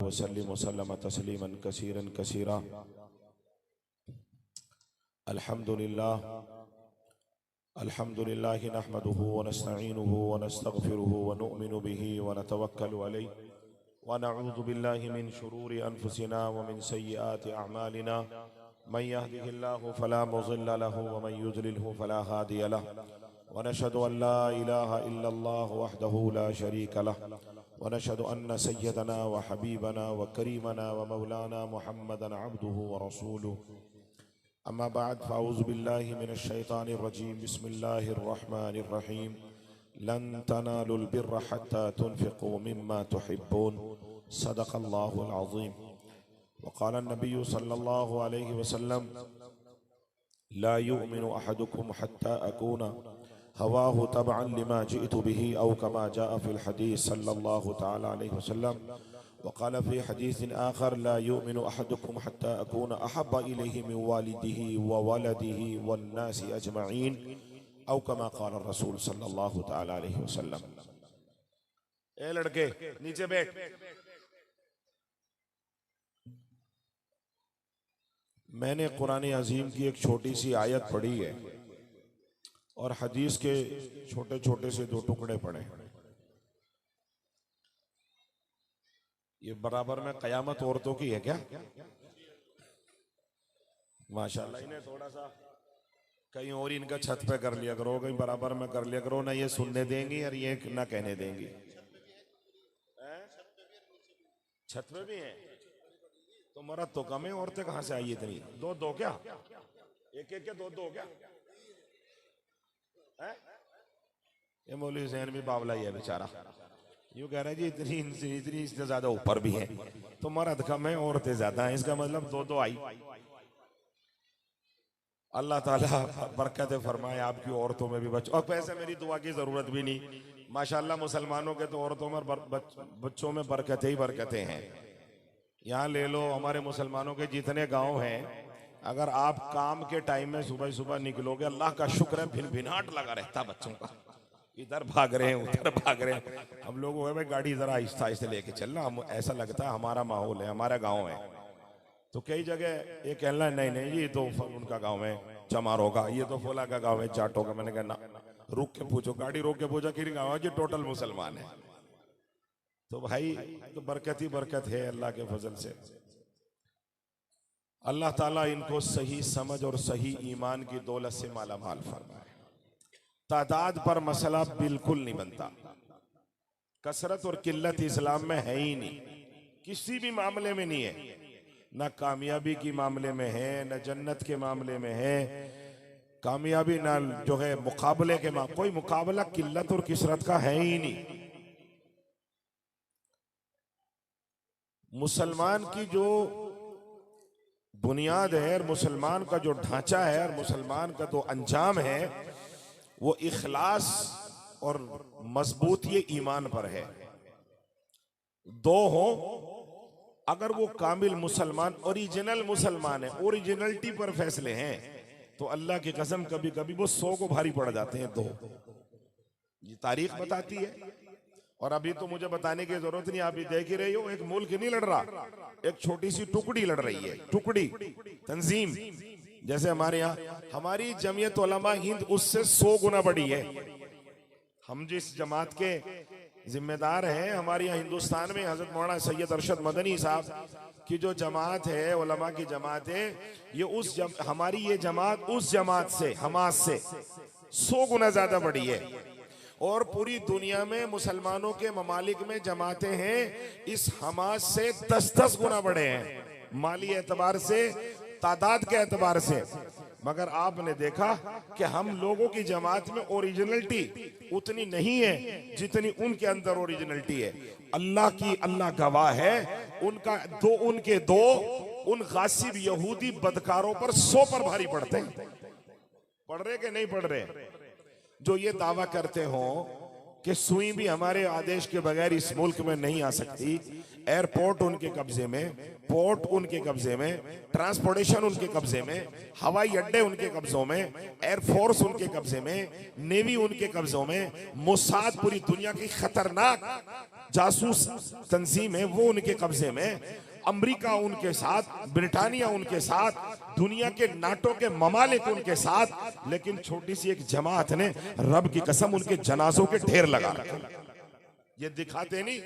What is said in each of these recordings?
वसल्लिम वसल्लम तस्लीमन कसीरन कसीरा। अल्हम्दुलिल्लाह नहमदुहु व नस्तईनुहु व नस्तगफिरुहु व नुअमिनु बिही व नतवक्कलु अलैहि व नऊज़ु बिल्लाहि मिन शुरूरि अनफुसिना व मिन सय्यिआति अअमालिना। मन यहदिहिल्लाहु फला मुज़िल्ल लहु व मन युज़लिल्हु फला हादिय लहु व नशहदु अन ला इलाहा इल्लल्लाह वहदहु ला शरीका लहु व नशहदु अन्न सय्यदना व हबीबना व करीमना व मौलाना मुहम्मदन अब्दुहु व रसूलुहु। अम्मा बाद फ़अऊज़ु बिल्लाहि मिनश शैतानिर रजीम। बिस्मिल्लाहिर रहमानिर रहीम। लन तनालुल बिर्र हत्ता तुनफ़िक़ू मिम्मा तुहिब्बून। सदक़ल्लाहुल अज़ीम। वक़ाल नबिय्यु सल्लल्लाहु अलैहि वसल्लम ला युमिनु अहदुकुम हत्ता अकूना हवाहु तबअन लिमा जिअतु बिही औ कमा जाअ फ़िल हदीस सल्लल्लाहु तआला अलैहि वसल्लम। वक़ाल फ़ी हदीसिन आख़र ला युमिनु अहदुकुम हत्ता अकूना अहब्बा इलैहि मिन वालिदिही व वलदिही वन्नासि अजमईन औ कमा क़ाल रसूल सल्लल्लाहु तआला अलैहि वसल्लम। ए लड़के नीचे बैठ। मैंने कुरान अजीम की एक छोटी सी आयत पढ़ी है और हदीस के छोटे छोटे से दो टुकड़े पढ़े। ये बराबर में कयामत औरतों की है क्या? माशाल्लाह। इन्हें थोड़ा सा कहीं और इनका छत पे कर लिया करो, कहीं बराबर में कर लिया करो, ना ये सुनने देंगी और ये ना कहने देंगी। छत पे भी है तो मर्द तो कम है, औरतें कहां से आई इतनी? दो दो क्या? एक एक क्या? दो दो क्या है? ये मौलवी हुसैन भी बावला ही है बेचारा। यूं कह रहा है जी इतनी इतनी इससे ज्यादा ऊपर भी है तो मर्द कम है औरतें ज्यादा हैं, इसका मतलब दो दो आई। अल्लाह ताला बरकत फरमाए आपकी औरतों में भी बच्चों। और वैसे मेरी दुआ की जरूरत भी नहीं, माशाल्लाह मुसलमानों के तो औरतों में बच्चों में बरकतें ही बरकतें हैं। यहाँ ले लो हमारे मुसलमानों के जितने गांव हैं, अगर आप काम के टाइम में सुबह सुबह निकलोगे, अल्लाह का शुक्र है भिनभिनाट लगा रहता बच्चों का, इधर भाग रहे हैं उधर भाग रहे हैं। हम लोग भाई गाड़ी जरा आहिस्ता आहिस्ता लेके चलना, हम ऐसा लगता है हमारा माहौल है, हमारा गांव है। तो कई जगह ये कहना नहीं नहीं ये तो उनका गांव है चमारों का, ये तो फोला का गांव है जाटों का। मैंने कहा ना, रुक के पूछो, गाड़ी रोक के पूछो कि गाँव है, टोटल मुसलमान है। तो भाई तो बरकत ही बरकत है अल्लाह के फजल से। अल्लाह ताला इनको सही समझ और सही ईमान की दौलत से माला माल फरमाए। तादाद पर मसला बिल्कुल नहीं बनता, कसरत और किल्लत इस्लाम में है ही नहीं, किसी भी मामले में नहीं है। ना कामयाबी के मामले में है, न जन्नत के मामले में है। कामयाबी ना जो है मुकाबले के कोई मुकाबला किल्लत और किसरत का है ही नहीं। मुसलमान की जो बुनियाद है और मुसलमान का जो ढांचा है और मुसलमान का जो अंजाम है वो इखलास और मजबूत ये ईमान पर है। दो हो, अगर वो कामिल मुसलमान ओरिजिनल मुसलमान है, ओरिजिनलिटी पर फैसले हैं, तो अल्लाह की कसम कभी कभी वो 100 को भारी पड़ जाते हैं। दो ये तारीख बताती है। और अभी तो मुझे बताने की जरूरत नहीं, आप भी देख ही रही हो, एक मुल्क नहीं लड़ रहा, एक छोटी सी टुकड़ी लड़ रही है, टुकड़ी तंजीम। जैसे हमारे यहाँ हमारी जमीयत उलमा हिंद उससे 100 गुना बड़ी है। हम जिस जमात के जिम्मेदार हैं, हमारे यहाँ हिंदुस्तान में हजरत मौलाना सैयद अरशद मदनी साहब की जो जमात है, उलमा की जमात है, ये हमारी ये जमात उस जमात से, हमास से 100 गुना ज्यादा बड़ी है। और पूरी दुनिया में मुसलमानों के ममालिक में जमातें हैं इस हमास से 10-10 गुना बड़े हैं, माली एतबार से, तादाद के एतबार से। मगर आपने देखा कि हम लोगों की जमात में ओरिजिनलिटी उतनी नहीं है जितनी उनके अंदर ओरिजिनलिटी है। अल्लाह गवाह है, उनके दो उन गासिब यहूदी बदकारों पर 100 पर भारी पड़ते हैं। पढ़ रहे कि नहीं पढ़ रहे? जो ये दावा करते हो कि सुई भी हमारे आदेश के बगैर इस मुल्क में नहीं आ सकती। एयरपोर्ट उनके कब्जे में, पोर्ट उनके कब्जे में, ट्रांसपोर्टेशन उनके कब्जे में, हवाई अड्डे उनके कब्जों में, एयरफोर्स उनके कब्जे में, नेवी उनके कब्जों में, मोसाद पूरी दुनिया की खतरनाक जासूस तंजीम है वो उनके कब्जे में, अमेरिका उनके साथ, ब्रिटानिया उनके साथ, दुनिया के नाटो के ममालिक उनके साथ, लेकिन छोटी सी एक जमात ने रब की कसम उनके जनाजों के ढेर लगा रखे। ये दिखाते नहीं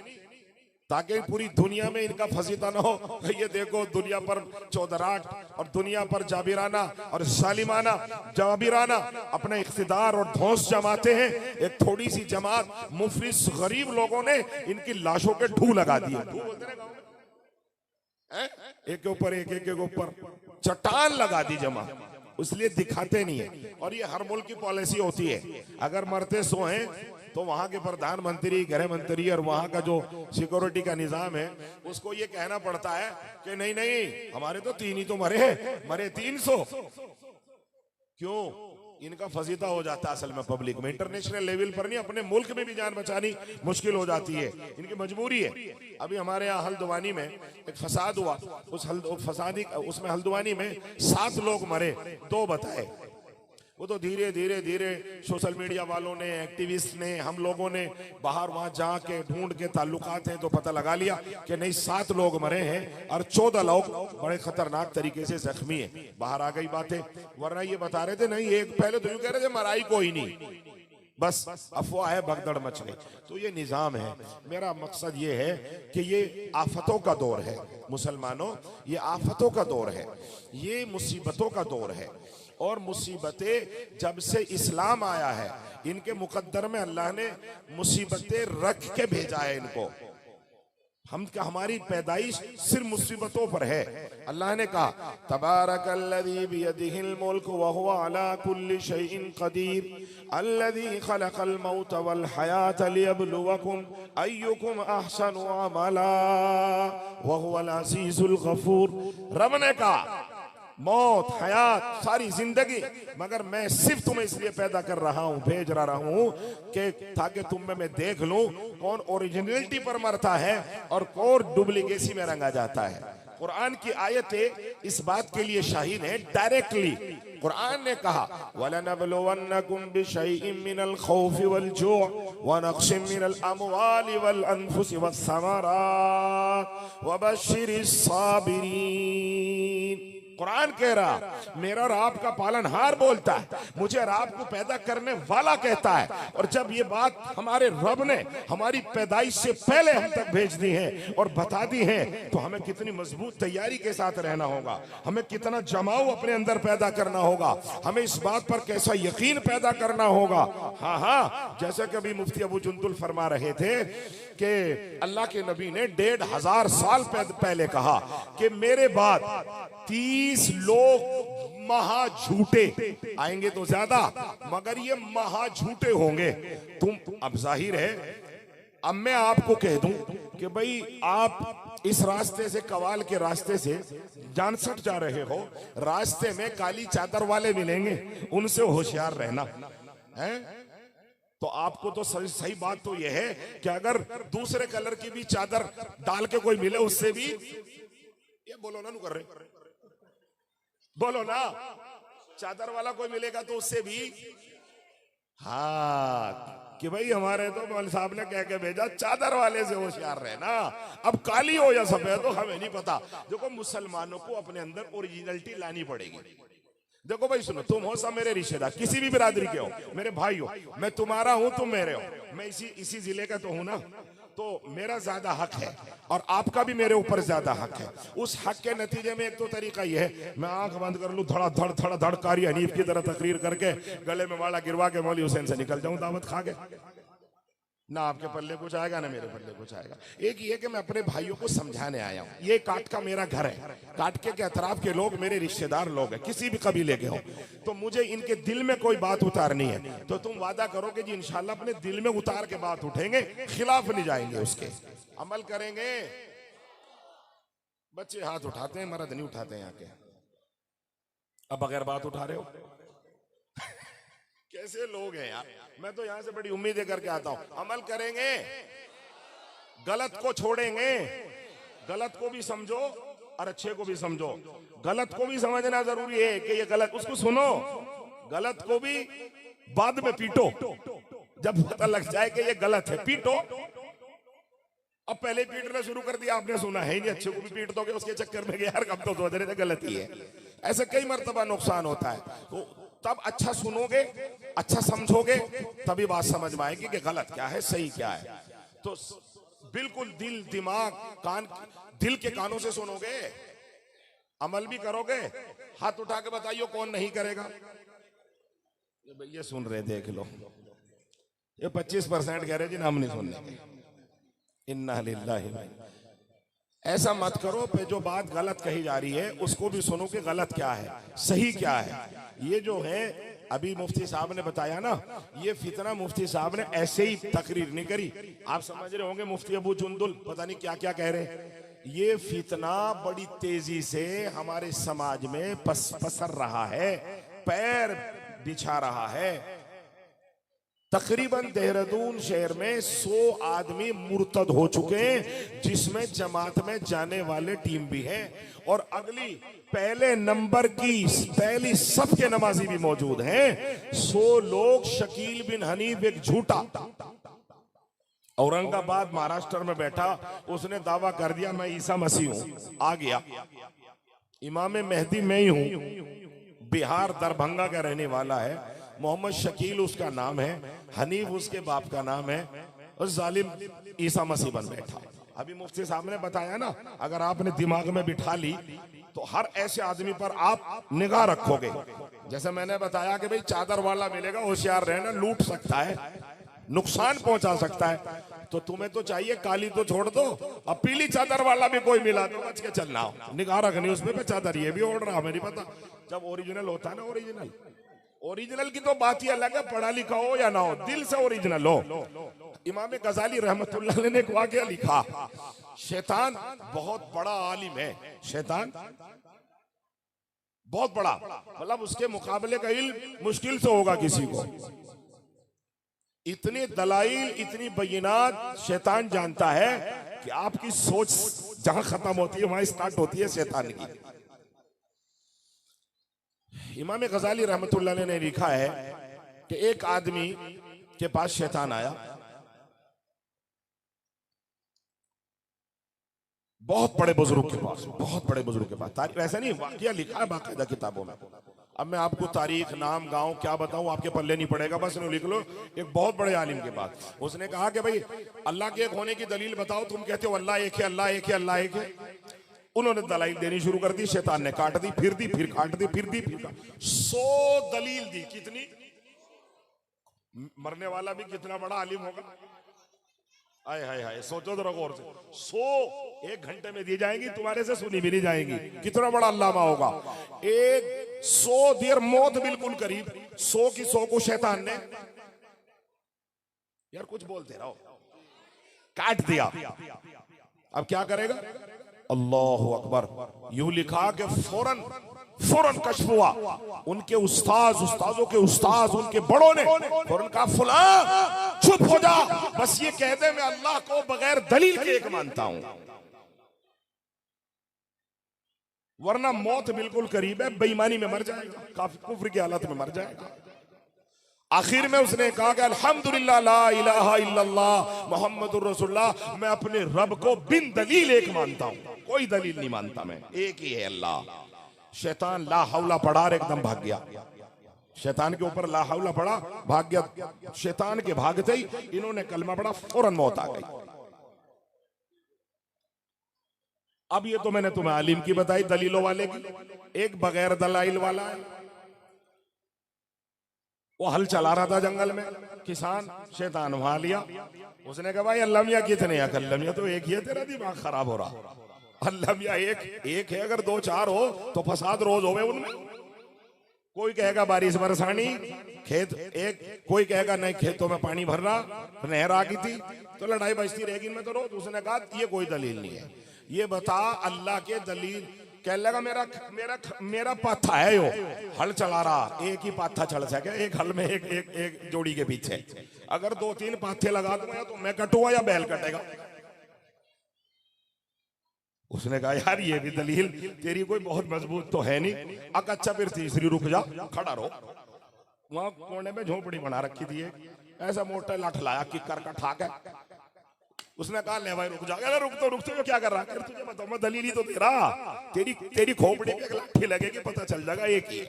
ताकि पूरी दुनिया में इनका फसीता ना हो। ये देखो दुनिया पर चौधराट और दुनिया पर जाबिराना और जालिमाना जाबिराना अपना इख्तिदार और धौंस जमाते हैं। एक थोड़ी सी जमात मुफलिस गरीब लोगों ने इनकी लाशों के ढू लगा दिए। एक के ऊपर एक, एक के ऊपर चट्टान लगा दी जमा, इसलिए दिखाते नहीं है। और ये हर मुल्क की पॉलिसी होती है, अगर मरते सो हैं तो वहां के प्रधानमंत्री, गृह मंत्री और वहां का जो सिक्योरिटी का निजाम है उसको ये कहना पड़ता है कि नहीं नहीं हमारे तो 3 ही तो मरे हैं, मरे 300। क्यों? इनका फजीता हो जाता है असल में पब्लिक में, इंटरनेशनल लेवल पर नहीं, अपने मुल्क में भी जान बचानी मुश्किल हो जाती है, इनकी मजबूरी है। अभी हमारे यहाँ हल्द्वानी में एक फसाद हुआ, उसमें हल्द्वानी में 7 लोग मरे, 2 बताए। वो तो धीरे धीरे धीरे सोशल मीडिया वालों ने, एक्टिविस्ट ने, हम लोगों ने बाहर वहां जाके ढूंढ के ताल्लुकात हैं तो पता लगा लिया कि नहीं 7 लोग मरे हैं और 14 लोग बड़े खतरनाक तरीके से जख्मी हैं। बाहर आ गई बातें, वरना ये बता रहे थे नहीं, एक पहले तो यूं कह रहे थे मराई कोई नहीं, बस अफवाह है, भगदड़ मच गई। तो ये निजाम है। मेरा मकसद ये है कि ये आफतों का दौर है मुसलमानों, ये आफतों का दौर है, ये मुसीबतों का दौर है। और मुसीबतें जब से इस्लाम आया है इनके मुकद्दर में अल्लाह ने मुसीबतें रख के भेजा है इनको। हमारी पैदाइश सिर्फ मुसीबतों पर है। अल्लाह ने कहा तबारकल्लज़ी बियदिहिल मुल्क व हुवा अला कुल्लि शैइन क़दीर अल्लज़ी खलक़ल मौत वल हयात लियब्लुवकुम अय्युकुम अहसनु अमला व हुवल अज़ीज़ुल गफूर। रब ने कहा मौत, हयात, सारी जिंदगी, मगर मैं सिर्फ तुम्हें इसलिए पैदा कर रहा हूं, भेज रहा हूं कि ताकि तुम में मैं देख लूं कौन ओरिजिनलिटी पर मरता है और कौन डुप्लीकेसी में रंगा जाता है। कुरान की आयतें इस बात के लिए शाहिद है डायरेक्टली। कुरान ने कहा वलनबलुवन्नकुम बिशैइन मिनल खौफि वल जू' व नक़्सिम मिनल अमवालि वल अनफुसि वस समरात व बश्शिरिस साबिरीन। कुरान कह रहा मेरा और आपका पालनहार बोलता है, मुझे और आपको पैदा करने वाला कहता है। और जब ये बात हमारे रब ने हमारी पैदाइश से पहले हम तक भेज दी है और बता दी है, तो हमें कितनी मजबूत तैयारी के साथ रहना होगा, हमें कितना जमाव अपने अंदर पैदा करना होगा, हमें इस बात पर कैसा यकीन पैदा करना होगा। हाँ हाँ, जैसा कि अभी मुफ्ती अबू जुंदुल फरमा रहे थे कि अल्लाह के नबी ने 1500 साल पहले कहा कि मेरे बाद 30 लोग महा झूठे आएंगे तो ज्यादा, मगर ये महा झूठे होंगे। तुम अब जाहिर है, अब मैं आपको कह दूं कि भाई आप इस रास्ते से, कवाल के रास्ते से जानसठ जा रहे हो, रास्ते में काली चादर वाले मिलेंगे, उनसे होशियार रहना है। तो आपको तो सही बात तो यह है कि अगर दूसरे कलर की भी चादर डाल के कोई मिले, उससे भी ये बोलो ना, कर रहे बोलो ना, चादर वाला कोई मिलेगा तो उससे भी, हाँ, कि भाई हमारे तो मौलवी साहब ने कह के भेजा चादर वाले से होशियार रहना। अब काली हो या सफेद हो हमें नहीं पता। देखो मुसलमानों को अपने अंदर ओरिजिनलिटी लानी पड़ेगी। देखो भाई सुनो, तुम हो सब मेरे रिश्तेदार, किसी भी बिरादरी के हो, मेरे भाई हो, मैं तुम्हारा हूं, तुम मेरे हो, मैं इसी जिले का तो हूं ना, तो मेरा ज्यादा हक है और आपका भी मेरे ऊपर ज्यादा हक है। उस हक के नतीजे में एक तो तरीका यह है, मैं आंख बंद कर लूं, धड़ा धड़ धड़ धड़ कारी हनीफ की तरह तकरीर करके गले में वाला गिरवा के मौलवी हुसैन से निकल जाऊं दावत खा के, ना आपके पल्ले कुछ आएगा ना मेरे पल्ले कुछ आएगा। एक ये कि मैं अपने भाइयों को समझाने आया हूँ, ये काट का मेरा घर है, काटके के अतराफ के लोग मेरे रिश्तेदार लोग हैं, किसी भी कबीले के हो, तो मुझे इनके दिल में कोई बात उतारनी है। तो तुम वादा करो कि जी इंशाल्लाह अपने दिल में उतार के बात उठेंगे, खिलाफ नहीं जाएंगे, उसके अमल करेंगे। बच्चे हाथ उठाते हैं, मर्द नहीं उठाते हैं यहाँ के। अब बगैर बात उठा रहे हो कैसे लोग हैं यार। मैं तो यहां से बड़ी उम्मीदें करके आता हूं, अमल करेंगे, गलत को छोड़ेंगे, गलत को भी समझो और अच्छे को भी समझो। गलत को भी समझना जरूरी है कि ये गलत, उसको सुनो, गलत को भी बाद में पीटो, जब पता लग जाए कि ये गलत है पीटो। अब पहले पीटना शुरू कर दिया, आपने सुना है नहीं, अच्छे को भी पीट दोगे उसके चक्कर में यार कब तो सोच रहे थे गलत ही है। ऐसे कई मर्तबा नुकसान होता है। तो तब अच्छा सुनोगे, अच्छा समझोगे, तभी बात समझ में आएगी कि गलत क्या है सही क्या है। तो बिल्कुल दिल दिमाग कान, दिल के कानों से सुनोगे, अमल भी करोगे। हाथ उठा के बताइए कौन नहीं करेगा। ये सुन रहे, देख लो, ये 25% कह रहे जी नाम नहीं सुनने। इन्ना लिल्लाहि। ऐसा मत करो पे जो बात गलत कही जा रही है उसको भी सुनो कि गलत क्या है सही क्या है। ये जो है अभी मुफ्ती साहब ने बताया ना, ये फितना मुफ्ती साहब ने ऐसे ही तकरीर नहीं करी। आप समझ रहे होंगे मुफ्ती अबू जुंदुल पता नहीं क्या क्या कह रहे हैं। ये फितना बड़ी तेजी से हमारे समाज में पसर रहा है, पैर बिछा रहा है। तकरीबन देहरादून शहर में 100 आदमी मुर्तद हो चुके हैं, जिसमें जमात में जाने वाले टीम भी है। और अगली पहले नंबर की पहली सफ के नमाजी भी मौजूद हैं। 100 लोग। शकील बिन हनीफ एक झूठा औरंगाबाद महाराष्ट्र में बैठा, उसने दावा कर दिया मैं ईसा मसीह हूं, आ गया, इमाम मेहदी मैं ही हूं। बिहार दरभंगा का रहने वाला है, मोहम्मद शकील उसका नाम है, हनीफ उसके बाप का नाम है, और जालिम ईसा मसीह बन बैठा। अभी मुफ्ती साहब ने बताया ना, अगर आपने दिमाग में बिठा ली तो हर ऐसे आदमी पर आप निगाह रखोगे। जैसे मैंने बताया कि भाई चादर वाला मिलेगा, होशियार रहना, लूट सकता है, नुकसान पहुंचा सकता है। तो तुम्हें तो चाहिए काली तो छोड़ दो, अब पीली चादर वाला भी कोई मिला तो बच के चलना, निगाह रखनी उसमें पे चादर ये भी ओढ़ रहा, हमें नहीं पता। जब ओरिजिनल होता है ना, ओरिजिनल की तो बात ही अलग है, पढ़ा लिखा हो या ना हो, दिल से ओरिजिनल हो। इमाम गजाली रहमतुल्लाह अलैह ने एक वाक़या लिखा, शैतान बहुत बड़ा आलिम है, शैतान बहुत बड़ा, मतलब उसके मुकाबले का इल्म मुश्किल से होगा किसी को। इतने दलाइल, इतनी बय्यिनात शैतान जानता है कि आपकी सोच जहां खत्म होती है वहां स्टार्ट होती है शैतान की। इमाम गजाली रहमतुल्लाह अलैह ने लिखा है कि एक आदमी के पास शैतान आया, बहुत बड़े बुजुर्ग के पास, बहुत बड़े बुजुर्ग के पास। तारीख ऐसा नहीं, वाकया लिखा है बाकायदा किताबों में। अब मैं आपको तारीख, नाम, गांव क्या बताऊं, आपके पल्ले नहीं पड़ेगा, बस लिख लो। एक बहुत बड़े आलिम के पास उसने कहा कि भाई अल्लाह के एक होने की दलील बताओ, तुम कहते हो अल्लाह एक है, अल्लाह एक है, अल्लाह एक है। उन्होंने दलील देनी शुरू कर दी, शैतान ने काट दी, फिर दी, फिर काट दी, फिर दी, फिर 100 दलील दी। कितनी? मरने वाला भी कितना बड़ा आलिम होगा, आए हाय हाय, सोचो तो गौर से। 100 1 घंटे में दी जाएंगी, तुम्हारे से सुनी भी नहीं जाएंगी। कितना बड़ा अल्लामा होगा। 100 देर मौत बिल्कुल करीब, 100 की 100 को शैतान ने, यार कुछ बोलते रहो, काट दिया। अब क्या करेगा? अल्लाहु अकबर। यूं लिखा कि फौरन कश्फ हुआ। उनके उस्ताजों के उस्ताद, उनके बड़ों ने फौरन कहा फलां चुप हो जा, बस ये कह दे मैं अल्लाह को बगैर दलील के एक मानता हूं, वरना मौत बिल्कुल करीब है, बेईमानी में मर जाएगा, काफी कुफ्र की हालत में मर जाएगा। आखिर में उसने कहा कि अल्हम्दुलिल्लाह ला इलाहा इल्लल्लाह मुहम्मदुर रसूलुल्लाह, मैं अपने रब को बिन दलील एक मानता हूं, कोई दलील नहीं मानता, मैं एक ही है अल्लाह। शैतान ला हौला पड़ा, एकदम भाग गया। शैतान के ऊपर ला हौला पड़ा, भाग गया। शैतान के भागते ही इन्होंने कलमा पड़ा, फौरन मौत आ गई। अब ये तो मैंने तुम्हें आलिम की बताई, दलीलों वाले की। एक बगैर दलाइल वाला है, वो हल चला रहा था जंगल में, किसान, शैतान वहां लिया। उसने कहा भाई अल्लाह मियां कितने हैं? अल्लाह मियां तो एक ही है, तेरा दिमाग खराब हो रहा। अल्लाह मियां एक है, अगर 2-4 हो तो फसाद रोज होवे उनमें। कोई कहेगा बारिश बरसानी, खेत एक, कोई कहेगा नहीं खेतों में पानी भरना, नहर आ गई थी, तो लड़ाई बजती रहेगी इनमें तो रोज। उसने कहा ये कोई दलील नहीं है, ये बता अल्लाह के दलील कह लगा मेरा मेरा मेरा पाथा है यो, हल चला रहा, एक ही पाथा चल सके एक हल में, एक एक एक जोड़ी के पीछे। अगर 2-3 पाथे लगा दूंगा तो मैं कटूंगा या बैल कटेगा। उसने कहा यार ये भी दलील तेरी कोई बहुत मजबूत तो है नहीं। अच्छा फिर तीसरी, रुक जा, खड़ा रहो। वहां कोने में झोपड़ी बना रखी थी, ऐसा मोटा लठ लाया कि कर का ठाक है। उसने कहा ले भाई रुक जा। रुक तो क्या कर रहा है? तुझे बताओ मैं दलील ही तो दे रहा, तेरी खोपड़ी पे लाठी लगेगी पता चल जाएगा एक ही है।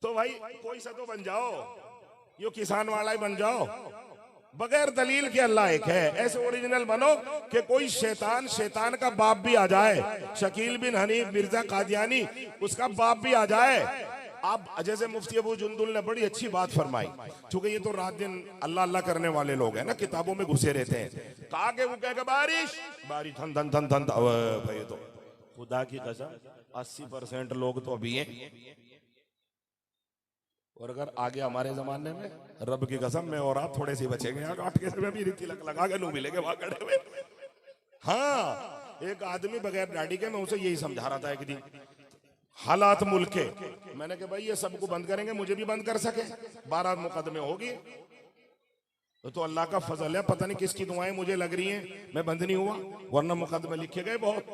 तो भाई कोई सा तो बन जाओ, यो किसान वाला ही बन जाओ, बगैर दलील के अल्लाह एक है। ऐसे ओरिजिनल बनो कि कोई शैतान का बाप भी आ जाए, शकील बिन हनीफ मिर्जा कादियानी उसका बाप भी आ जाए। आप जैसे मुफ्ती अबू जुंदुल ने बड़ी अच्छी बात फरमाई, क्योंकि ये तो रात दिन अल्लाह अल्लाह करने वाले लोग हैं ना, किताबों में घुसे रहते हैं। कहा कि वो कहेगा बारिश बारिश धन धन धन धन, भाई तो खुदा की कसम 80% लोग तो अभी हैं। और अगर आगे हमारे जमाने में रब की कसम में और आप थोड़े से बचेंगे, आठ के समय भी तिलक लगा के लोग मिलेंगे वहां खड़े हुए। हाँ, एक आदमी बगैर दाढ़ी के, मैं उसे यही समझा रहा था एक दिन, हालात मुल्क के, मैंने कहा भाई ये सबको बंद करेंगे, मुझे भी बंद कर सके, 12 मुकदमे होगी तो अल्लाह का फजल है। पता नहीं किसकी दुआएं मुझे लग रही हैं, मैं बंद नहीं हुआ, वरना मुकदमे लिखे गए बहुत,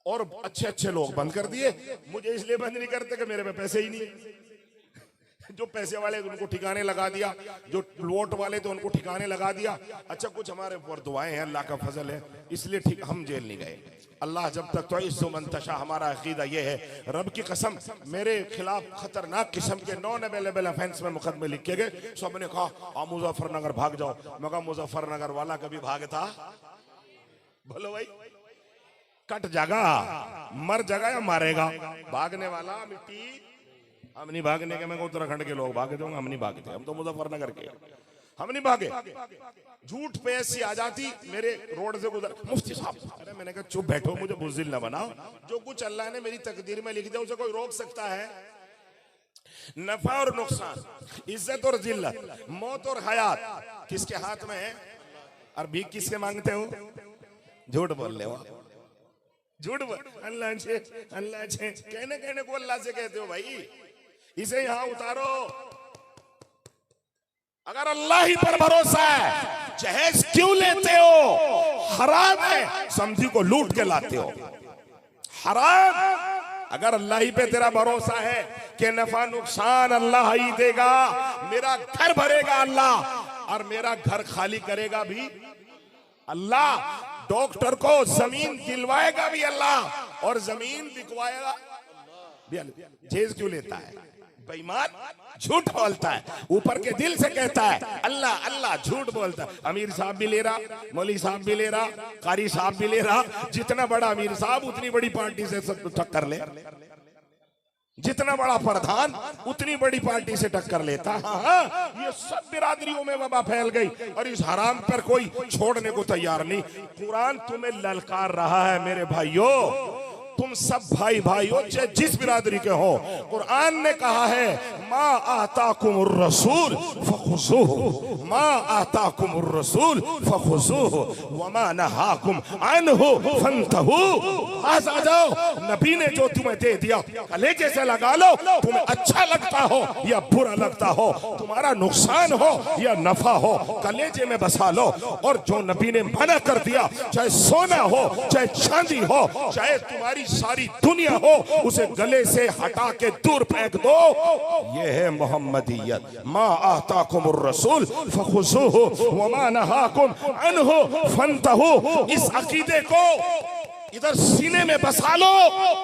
और अच्छे अच्छे लोग बंद कर दिए। मुझे इसलिए बंद नहीं करते कि मेरे पे पैसे ही नहीं। जो पैसे वाले उनको ठिकाने लगा दिया, जो वोट वाले तो उनको ठिकाने लगा दिया। अच्छा कुछ हमारे ऊपर दुआएं हैं, अल्लाह का फजल है, इसलिए ठीक हम जेल नहीं गए। अल्लाह जब तक तो इज्जो मंतशा, हमारा अकीदा ये है, रब की कसम मेरे खिलाफ खतरनाक किस्म के नॉन अवेलेबल ऑफेंस में मुकदमे लिखे गए। सबने कहा आप मुजफ्फरनगर भाग जाओ। मैं कहा मुजफ्फरनगर वाला कभी भागता? बोलो भाई, कट जागा, मर जागा या मारेगा? भागने वाला मिट्टी, हम नहीं भागने के। मैं उत्तराखंड के लोग भागे थे, हम नहीं भागते, हम तो मुजफ्फरनगर के, हम नहीं भागे। झूठ पे ऐसी आ जाती, मेरे रोड से गुजर, मुफ्ती साहब, अरे मैंने कहा चुप बैठो, मुझे बुज़दिल ना बनाओ। जो कुछ अल्लाह ने मेरी तकदीर में लिख दिया उसे कोई रोक सकता है? नफा और नुकसान, इज्जत और जिल्लत, मौत और हयात किसके हाथ में है? और भीख किससे मांगते हो? झूठ बोल ले, झूठ बोल, अल्लाह से कहने को अल्लाह से कहते हो भाई। इसे यहां उतारो। अगर अल्लाह ही पर भरोसा है, जहेज क्यों लेते हो? हराम है, समझी को लूट के लाते हो, हराम। अगर अल्लाह ही पे तेरा भरोसा है कि नफा नुकसान अल्लाह ही देगा, मेरा घर भरेगा अल्लाह, और मेरा घर खाली करेगा भी अल्लाह, डॉक्टर को जमीन दिलवाएगा भी अल्लाह, और जमीन बिकवाएगा भी अल्लाह। जेज क्यों लेता है? बेईमान झूठ बोलता है, ऊपर के दिल से कहता है अल्लाह अल्लाह, झूठ बोलता है। अमीर साहब भी ले रहा, मौलवी साहब भी ले रहा, कारी साहब भी ले रहा। जितना बड़ा अमीर साहब उतनी बड़ी पार्टी से टक्कर ले, जितना बड़ा प्रधान उतनी बड़ी पार्टी से टक्कर लेता। हाँ, ये सब बिरादरियों में वबा फैल गई, और इस हराम पर कोई छोड़ने को तैयार नहीं। कुरान तुम्हें ललकार रहा है मेरे भाइयों, तुम सब भाई भाइयों चाहे जिस बिरादरी के हो। कुरान ने कहा है मा आताकुमुर रसूल फखुज़ूहु, मा आताकुमुर रसूल फखुज़ूहु वमा नहाकुम अन्हु फंतहू। पास आ जाओ, नबी ने जो तुम्हें दे दिया कलेजे से लगा लो, तुम्हें अच्छा लगता हो या बुरा लगता हो, तुम्हारा नुकसान हो या नफा हो, कलेजे में बसा लो। और जो नबी ने मना कर दिया, चाहे सोना हो चाहे चांदी हो, चाहे तुम्हारी सारी दुनिया हो, उसे गले से हटा के दूर फेंक दो। ये है मोहम्मदियत। मा आताकुमुर रसूल फखुज़ूहु वमा नहाकुम अन्हु फंतहू। इस अकीदे को इधर सीने में बसा लो।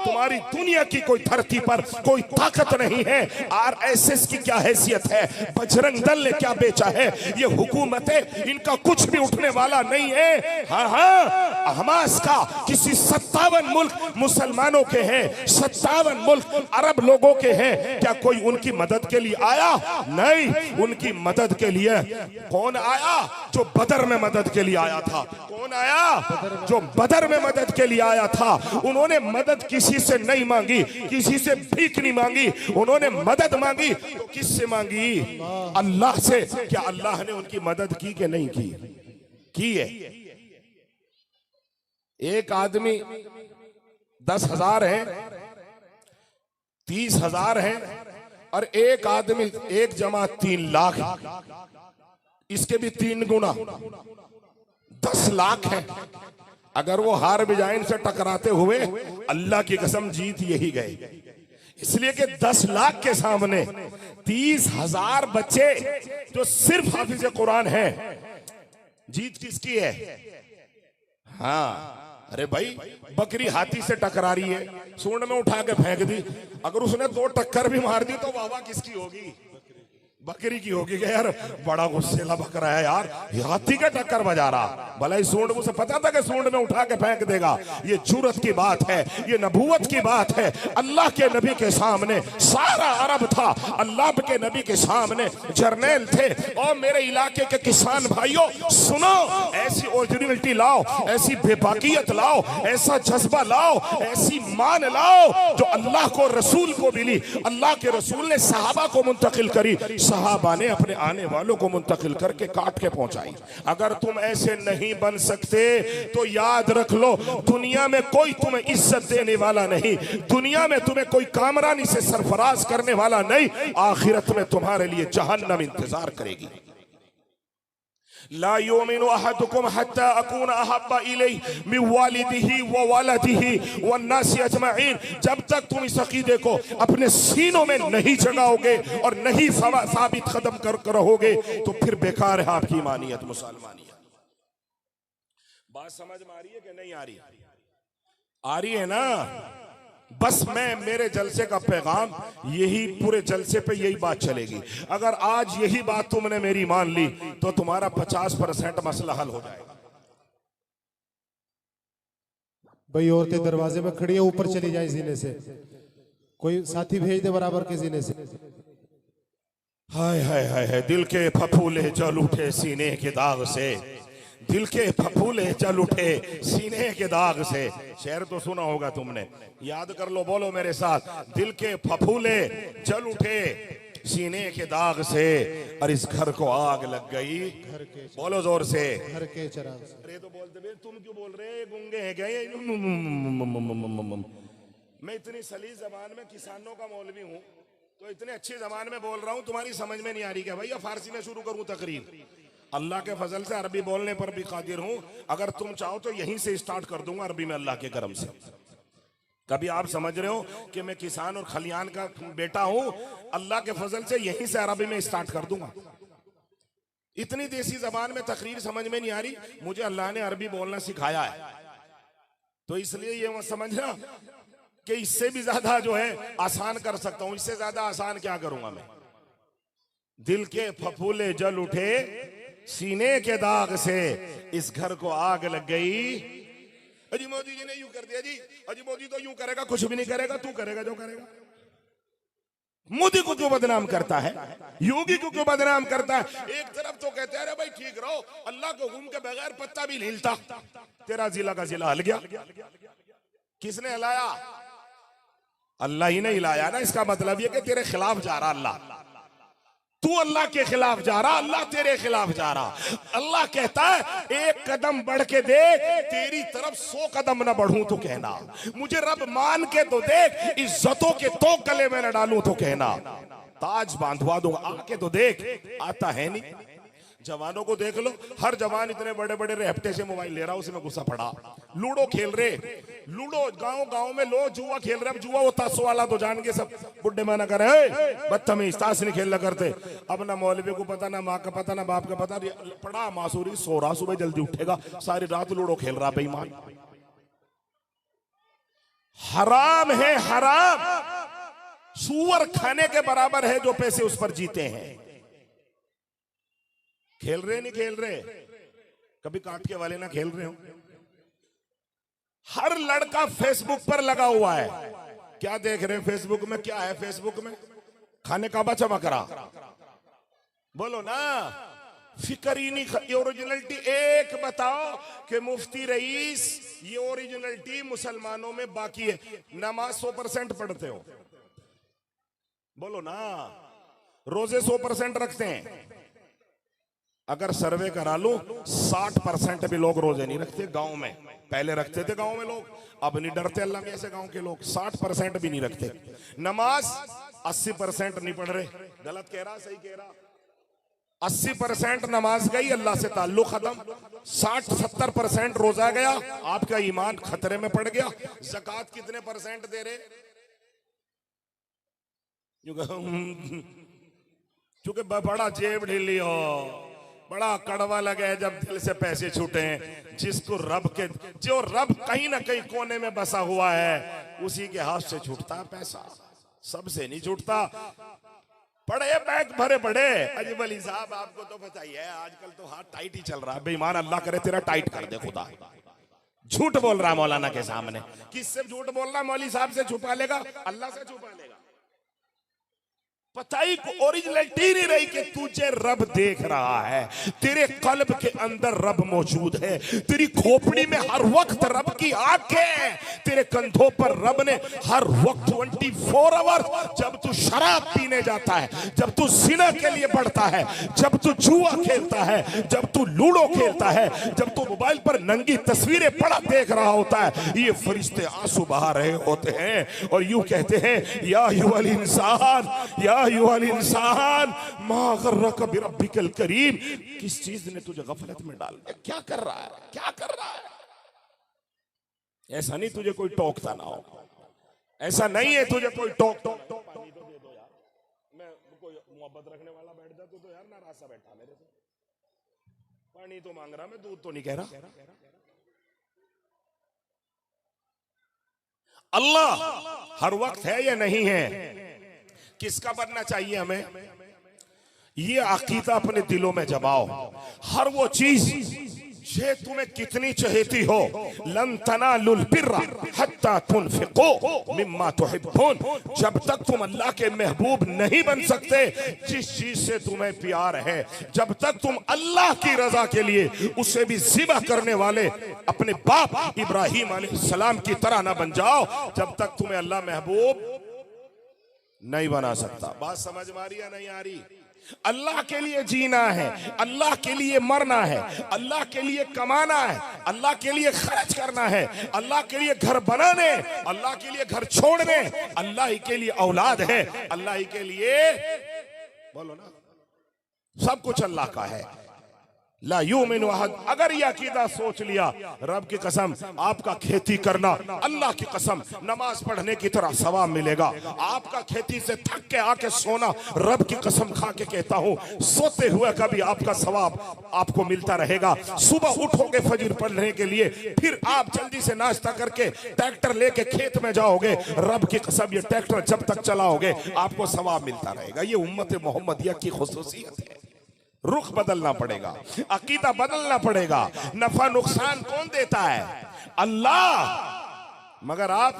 तुम्हारी दुनिया की कोई धरती पर कोई ताकत नहीं है। आरएसएस की क्या हैसियत है, बजरंग दल ने क्या बेचा है, ये हुकूमतें, इनका कुछ भी उठने वाला नहीं है। हाँ हाँ, हमास का किसी 57 मुल्क मुसलमानों के हैं, 57 मुल्क अरब लोगों के हैं, क्या कोई उनकी मदद के लिए आया? नहीं, उनकी मदद के लिए कौन आया? जो बदर में मदद के लिए आया था। कौन आया? जो बदर में मदद के लिए आया था। उन्होंने मदद किसी से नहीं मांगी, किसी से भीख नहीं मांगी, उन्होंने मदद मांगी तो किससे मांगी? अल्लाह से। क्या अल्लाह ने उनकी मदद की कि नहीं की? की है। एक आदमी 10,000 हैं, 30,000 हैं, और एक आदमी एक जमा 3 लाख, इसके भी 3 गुना 10 लाख है। अगर वो हार बिजाइन से टकराते हुए, अल्लाह की कसम जीत यही गए। इसलिए कि 10 लाख के सामने 30,000 बच्चे जो सिर्फ हाफिज कुरान है, जीत किसकी है? हाँ, अरे भाई बकरी हाथी से टकरा रही है, सूंड में उठा के फेंक दी, अगर उसने 2 टक्कर भी मार दी तो वाह किसकी होगी? बकरी की होगी। यार बड़ा गुस्सेला बकरा है यार, हाथी का टक्कर बजा रहा, भला ही सूंड, उसे पता था कि सूंड में उठा के फेंक देगा। ये जुर्रत की बात है, ये नबूवत की बात है। अल्लाह के नबी के सामने सारा अरब था, अल्लाह के नबी के सामने जर्नैल थे। और मेरे इलाके के किसान भाइयों सुनो, ऐसी ओरिजिनलिटी लाओ, ऐसी बेबाकियत लाओ, ऐसा जज्बा लाओ, ऐसी मान लाओ जो अल्लाह को रसूल को मिली। अल्लाह के रसूल ने सहाबा को मुंतकिल करी, सहाबा ने अपने आने वालों को मुंतकिल करके काट के पहुंचाई। अगर तुम ऐसे नहीं बन सकते तो याद रख लो, दुनिया में कोई तुम्हें इज्जत देने वाला नहीं, दुनिया में तुम्हें कोई कामरानी से सरफराज करने वाला नहीं, आखिरत में तुम्हारे लिए जहन्नम इंतजार करेगी। ला युमिनु अहदुकुम हत्ता अकून अहब्बा इलैहि मिन वालिदिही व वलदिही वन नासी अजमईन। जब तक तुम इस अकीदे को अपने सीनों में नहीं जगाओगे और नहीं साबित कदम कर रहोगे तो फिर बेकार है आपकी ईमानियत, मुसलमानियत। बात समझ में आ रही है कि नहीं आ रही? आ रही है ना? बस मेरे जलसे का पैगाम यही, पूरे जलसे पे यही बात चलेगी। अगर आज यही बात तुमने मेरी मान ली तो तुम्हारा 50% मसला हल हो जाएगा। भाई औरतें दरवाजे में खड़ी है, ऊपर चली जाए जीने से, कोई साथी भेज दे बराबर के जीने से। हाय हाय हाय हाय, दिल के फफूले जल उठे सीने के दाग से, दिल के फफूले जल उठे सीने के दाग से। शेर तो सुना होगा तुमने, याद कर लो, बोलो मेरे साथ, दिल के फफूले जल उठे सीने के दाग से, और इस घर को आग लग गई, बोलो जोर से, घर के चराग से। अरे तो बोलते तुम क्यों बोल रहे, गूंगे हैं क्या? मैं इतनी सलीस जबान में किसानों का मौलवी हूँ, तो इतने अच्छी जबान में बोल रहा हूँ, तुम्हारी समझ में नहीं आ रही क्या भैया? फारसी में शुरू करूँ तकरीर? अल्लाह के फजल से अरबी बोलने पर भी कादिर हूं, अगर तुम चाहो तो यहीं से स्टार्ट कर दूंगा अरबी में, अल्लाह के करम से। कभी आप समझ रहे हो कि मैं किसान और खलियान का बेटा हूं, अल्लाह के फजल से यहीं से अरबी में स्टार्ट कर दूंगा। इतनी देसी जबान में तकरीर समझ में नहीं आ रही, मुझे अल्लाह ने अरबी बोलना सिखाया है, तो इसलिए ये मत समझना कि इससे भी ज्यादा जो है आसान कर सकता हूं। इससे ज्यादा आसान क्या करूंगा मैं? दिल के फफूले जल उठे सीने के दाग से, इस घर को आग लग गई। अजी मोदी जी ने यूं कर दिया जी, अजी मोदी तो यूं करेगा, कुछ भी नहीं करेगा, तू करेगा जो करेगा। मोदी को क्यों बदनाम करता है, योगी को क्यों बदनाम करता है? एक तरफ तो कहते हैं अरे भाई ठीक रहो, अल्लाह को हुक्म के बगैर पत्ता भी नहीं हिलता, तेरा जिला का जिला हिल गया। किसने हिलाया? अल्लाह ही ने हिलाया ना। इसका मतलब यह कि तेरे खिलाफ जा रहा अल्लाह, तू अल्लाह के खिलाफ जा रहा, अल्लाह तेरे खिलाफ जा रहा। अल्लाह कहता है एक कदम बढ़ के देख, तेरी तरफ 100 कदम न बढ़ूं तो कहना, मुझे रब मान के तो देख, इज्जतों के तो गले में न डालूं तो कहना, ताज बांधवा दूंगा, आके तो देख, आता है नहीं। जवानों को देख लो, हर जवान इतने बड़े बड़े रेपटे से मोबाइल ले रहा, उसमें गुस्सा पड़ा। लूडो खेल रहे, लूडो गांव गांव में लो, जुआ खेल रहे। अब जुआ वो ताश वाला तो जान के सब बुड्ढे माना कर रहे, बदतमीज, ताश नहीं खेलना करते। अब ना मौलवी को पता, ना माँ का पता, ना बाप का पता, पड़ा मासूरी, सो रहा, सुबह जल्दी उठेगा, सारी रात लूडो खेल रहा। बेईमान, हराम है, हराम, सूअर खाने के बराबर है जो पैसे उस पर जीते हैं। खेल रहे नहीं खेल रहे, कभी काट के वाले ना खेल रहे हो। हर लड़का फेसबुक पर लगा हुआ है, क्या देख रहे हैं फेसबुक में? क्या है फेसबुक में? खाने का बचा बकरा, बोलो ना। फिक्र ही नहीं। ओरिजिनलिटी एक बताओ कि मुफ्ती रईस, ये ओरिजिनलिटी मुसलमानों में बाकी है। नमाज 100% पढ़ते हो, बोलो ना। रोजे 100% रखते हैं, अगर सर्वे करा लो 60% भी लोग रोजे नहीं रखते गांव में। पहले रखते थे गांव में लोग, अब नहीं डरते अल्लाह के ऐसे गांव के लोग। 60% भी नहीं रखते। नमाज 80% नहीं पढ़ रहे। गलत कह रहा, सही कह रहा? 80% नमाज गई, अल्लाह से ताल्लुक खत्म। 60-70% रोजा गया, आपका ईमान खतरे में पड़ गया। ज़कात कितने परसेंट दे रहे? चूंकि बड़ा जेब ढीली हो, बड़ा कड़वा लगे जब दिल से पैसे छूटे हैं। जिसको जो रब कहीं ना कहीं कोने में बसा हुआ है, उसी के हाथ से छूटता है पैसा, सबसे नहीं छूटता। पड़े बैंक भरे पड़े। अजीब अली साहब, आपको तो पता ही है आजकल तो हाथ टाइट ही चल रहा है। बेईमान, अल्लाह करे तेरा टाइट कर दे खुदा। झूठ बोल रहा मौलाना के सामने। किससे झूठ बोल रहा? मौली साहब से छुपा लेगा, अल्लाह से छुपा लेगा। पता ही ओरिजिनलिटी नहीं रही कि तुझे रब देख रहा है, तेरे कल्ब के अंदर रब मौजूद है, तेरी खोपड़ी में हर वक्त रब की आंखें, तेरे कंधों पर रब ने हर वक्त 24 आवर्स। जब तू शराब पीने जाता है, जब तू जिना के लिए बढ़ता है, जब तू जुआ खेलता है, जब तू लूडो खेलता है, जब तू मोबाइल पर नंगी तस्वीरें पड़ा देख रहा होता है, ये फरिश्ते आंसू बहा रहे होते हैं और यूं कहते हैं, या अय्युहल इंसान, या अय्युहल इंसान मा गर्रक बिरब्बिकल करीम। किस चीज ने तुझे गफलत में डाल दिया? क्या कर रहा है, क्या कर रहा है? ऐसा नहीं तुझे कोई टोकता ना हो, ऐसा नहीं है तुझे कोई टोक पानी तो दे दो यार, मैं कोई मोहब्बत रखने वाला बैठ जाता तो यार नाराज सा बैठा मेरे से। पानी तो मांग रहा, मैं दूध तो नहीं कह रहा। अल्लाह हर वक्त है या नहीं है, किसका बनना चाहिए हमें? ये अकीदा अपने दिलों में जमाओ। हर वो चीज ये तुम्हें कितनी चहेती हो, लन तनालुल बिर्रा हत्ता तुनफिकू मिम्मा तुहिब्बून। जब तक तुम अल्लाह के महबूब नहीं बन सकते जिस चीज से तुम्हें प्यार है, जब तक तुम अल्लाह की रजा के लिए उसे भी ज़िबा करने वाले अपने बाप इब्राहिम अलैहिस्सलाम की तरह ना बन जाओ, जब तक तुम्हें अल्लाह महबूब नहीं बना सकता। बात समझ में आ रही या नहीं आ रही? अल्लाह के लिए जीना है, अल्लाह के लिए मरना है, अल्लाह के लिए कमाना है, अल्लाह के लिए खर्च करना है, अल्लाह के लिए घर बनाने, अल्लाह के लिए घर छोड़ने, अल्लाह ही के लिए औलाद है, अल्लाह ही के लिए, बोलो ना, सब कुछ अल्लाह का है। ला युमिनु अहद। अगर यह अकीदा सोच लिया, रब की कसम आपका खेती करना अल्लाह की कसम नमाज पढ़ने की तरह सवाब मिलेगा। आपका खेती से थक के आके सोना, रब की कसम खा के कहता हूँ, सोते हुए का भी आपका सवाब आपको मिलता रहेगा। सुबह उठोगे फजर पढ़ने के लिए, फिर आप जल्दी से नाश्ता करके ट्रैक्टर लेके खेत में जाओगे, रब की कसम ये ट्रैक्टर जब तक चलाओगे आपको सवाब मिलता रहेगा। ये उम्मत मोहम्मदिया की खुसूसियत है। रुख बदलना पड़ेगा, अकीदा बदलना पड़ेगा। नफा नुकसान कौन देता है? अल्लाह। मगर आप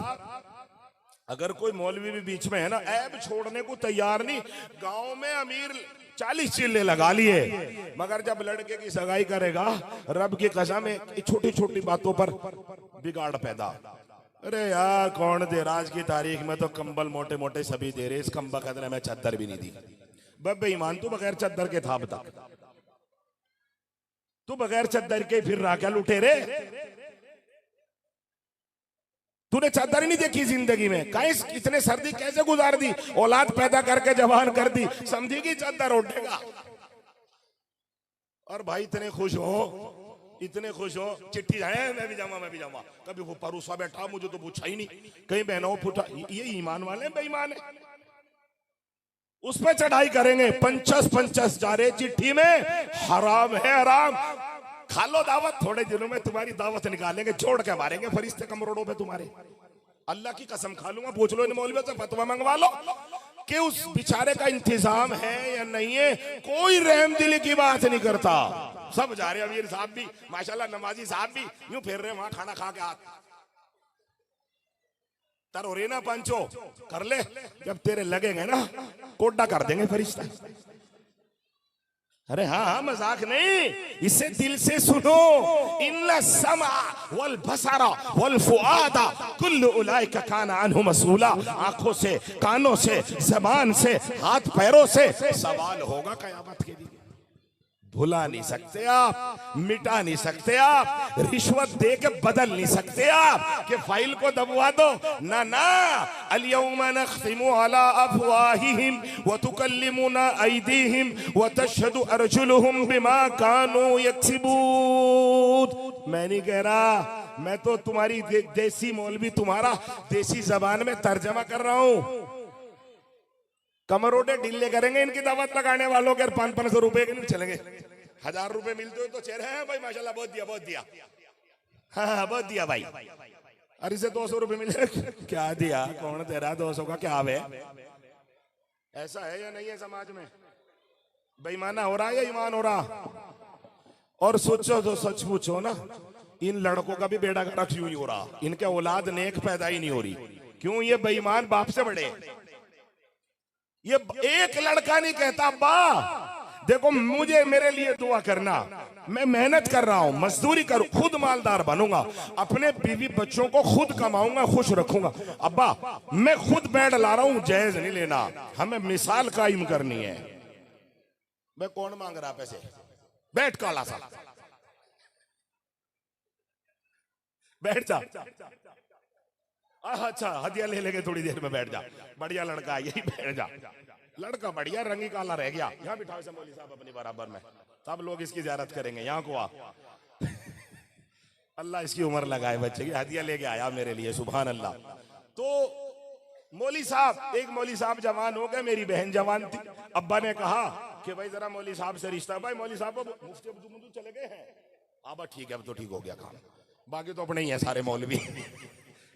अगर कोई मौलवी भी बीच में है ना, ऐब छोड़ने को तैयार नहीं। गांव में अमीर 40 चिल्ले लगा लिए, मगर जब लड़के की सगाई करेगा, रब की कसम छोटी छोटी बातों पर बिगाड़ पैदा। अरे यार कौन दे, आज की तारीख में तो कंबल मोटे मोटे सभी दे रहे, इस कमबख्त ने मैं चादर भी नहीं दी। बेईमान, तू बगैर चद्दर के था बता, तू बगैर चद्दर के फिर रहा क्या लुटेरे? तूने चादर ही नहीं देखी जिंदगी में। कैस इतने सर्दी कैसे गुजार दी, औलाद पैदा करके जवान कर दी, समझी कि चादर उठेगा। और भाई इतने खुश हो, इतने खुश हो, चिट्ठी है मैं भी जाऊंगा, मैं भी जाऊंगा। कभी वो परूसा बैठा, मुझे तो पूछा ही नहीं, कहीं बहनों पूछा। ये ईमान वाले बेईमान है, उस पर चढ़ाई करेंगे। 50 जा रहे चिट्ठी में, हराम है हराम। खा लो दावत, थोड़े दिनों में तुम्हारी दावत निकालेंगे, छोड़ के मारेंगे फरिश्ते कमरोड़ों पे तुम्हारे। अल्लाह की कसम खा लूंगा, पूछ लो इन मौलवियों से, फतवा मंगवा लो कि उस बेचारे का इंतजाम है या नहीं है। कोई रहमदिली की बात नहीं करता। सब जा रहे, अमीर साहब भी माशाल्लाह, नमाजी साहब भी यूं फिर रहे वहां खाना खा के हाथ तरोरे ना पंचो कर ले। जब तेरे लगेंगे ना, कोड्डा कर देंगे फरिश्ता। अरे हाँ मजाक नहीं, इसे दिल से सुनो। इन्ना समा वल बसरा वल फुआदा कुल्लु उलाइका काना अन्हु मसूला। आंखों से, कानों से, जबान से, हाथ पैरों से सवाल होगा कयामत के दिन। भुला नहीं सकते आप, मिटा नहीं सकते आप, रिश्वत दे के बदल नहीं सकते आप कि फाइल को दबवा दो। ना ना, अल-यौमा नख्तिमु अला अफवाहिहिम व तुकल्लिमुना अयदीहिम व तशहदु अर्जुलुहुम बिमा कानू यक्सिबून। मैं नहीं कह रहा, मैं तो तुम्हारी देसी मौलवी तुम्हारा देसी जबान में तर्जमा कर रहा हूं। कमरोडे ढीले करेंगे इनकी दावत लगाने वालों के, 500 रुपए के नहीं चलेंगे। 1000 रुपए मिलते हो तो चेहरे हैं भाई माशाल्लाह, बहुत दिया बहुत दिया, हाँ बहुत दिया भाई। अरे इसे 200 रुपए मिले, क्या दिया, कौन दे रहा 200 का क्या है? ऐसा है या नहीं है समाज में? बेईमाना हो रहा है या ईमान हो रहा? और सोचो तो सच पूछो ना, इन लड़कों का भी बेड़ा गर्क क्यों हो रहा? इनके औलाद नेक पैदा ही नहीं हो रही, क्यों? ये बेईमान बाप से बड़े। ये एक लड़का नहीं कहता अब्बा देखो मुझे मेरे लिए दुआ करना, मैं मेहनत कर रहा हूं, मजदूरी करूं, खुद मालदार बनूंगा, अपने बीवी बच्चों को खुद कमाऊंगा, खुश रखूंगा। अब्बा मैं खुद बेड ला रहा हूं, जायज नहीं लेना, हमें मिसाल कायम करनी है। मैं कौन मांग रहा पैसे? बैठ काला सा, बैठ जा। अच्छा हदिया ले लेंगे थोड़ी देर में, बैठ जा, बढ़िया लड़का यही, बैठ जा। लड़का बढ़िया, रंगी काला रह गया, यहाँ बिठाओ से मौली साहब अपनी बराबर में, सब लोग इसकी ज़ियारत करेंगे। यहाँ को आ, अल्लाह इसकी उम्र लगाए बच्चे की, हदिया लेके आया मेरे लिए, सुभान अल्लाह। तो मौली साहब, एक मौली साहब जवान हो गए, मेरी बहन जवान थी। अब्बा ने कहा कि भाई जरा मौली साहब से रिश्ता, भाई मौली साहब मुफ्ती अब्दुल चले गए हैं। अब ठीक है, अब तो ठीक हो गया काम, बाकी तो अपने ही है सारे मौलवी,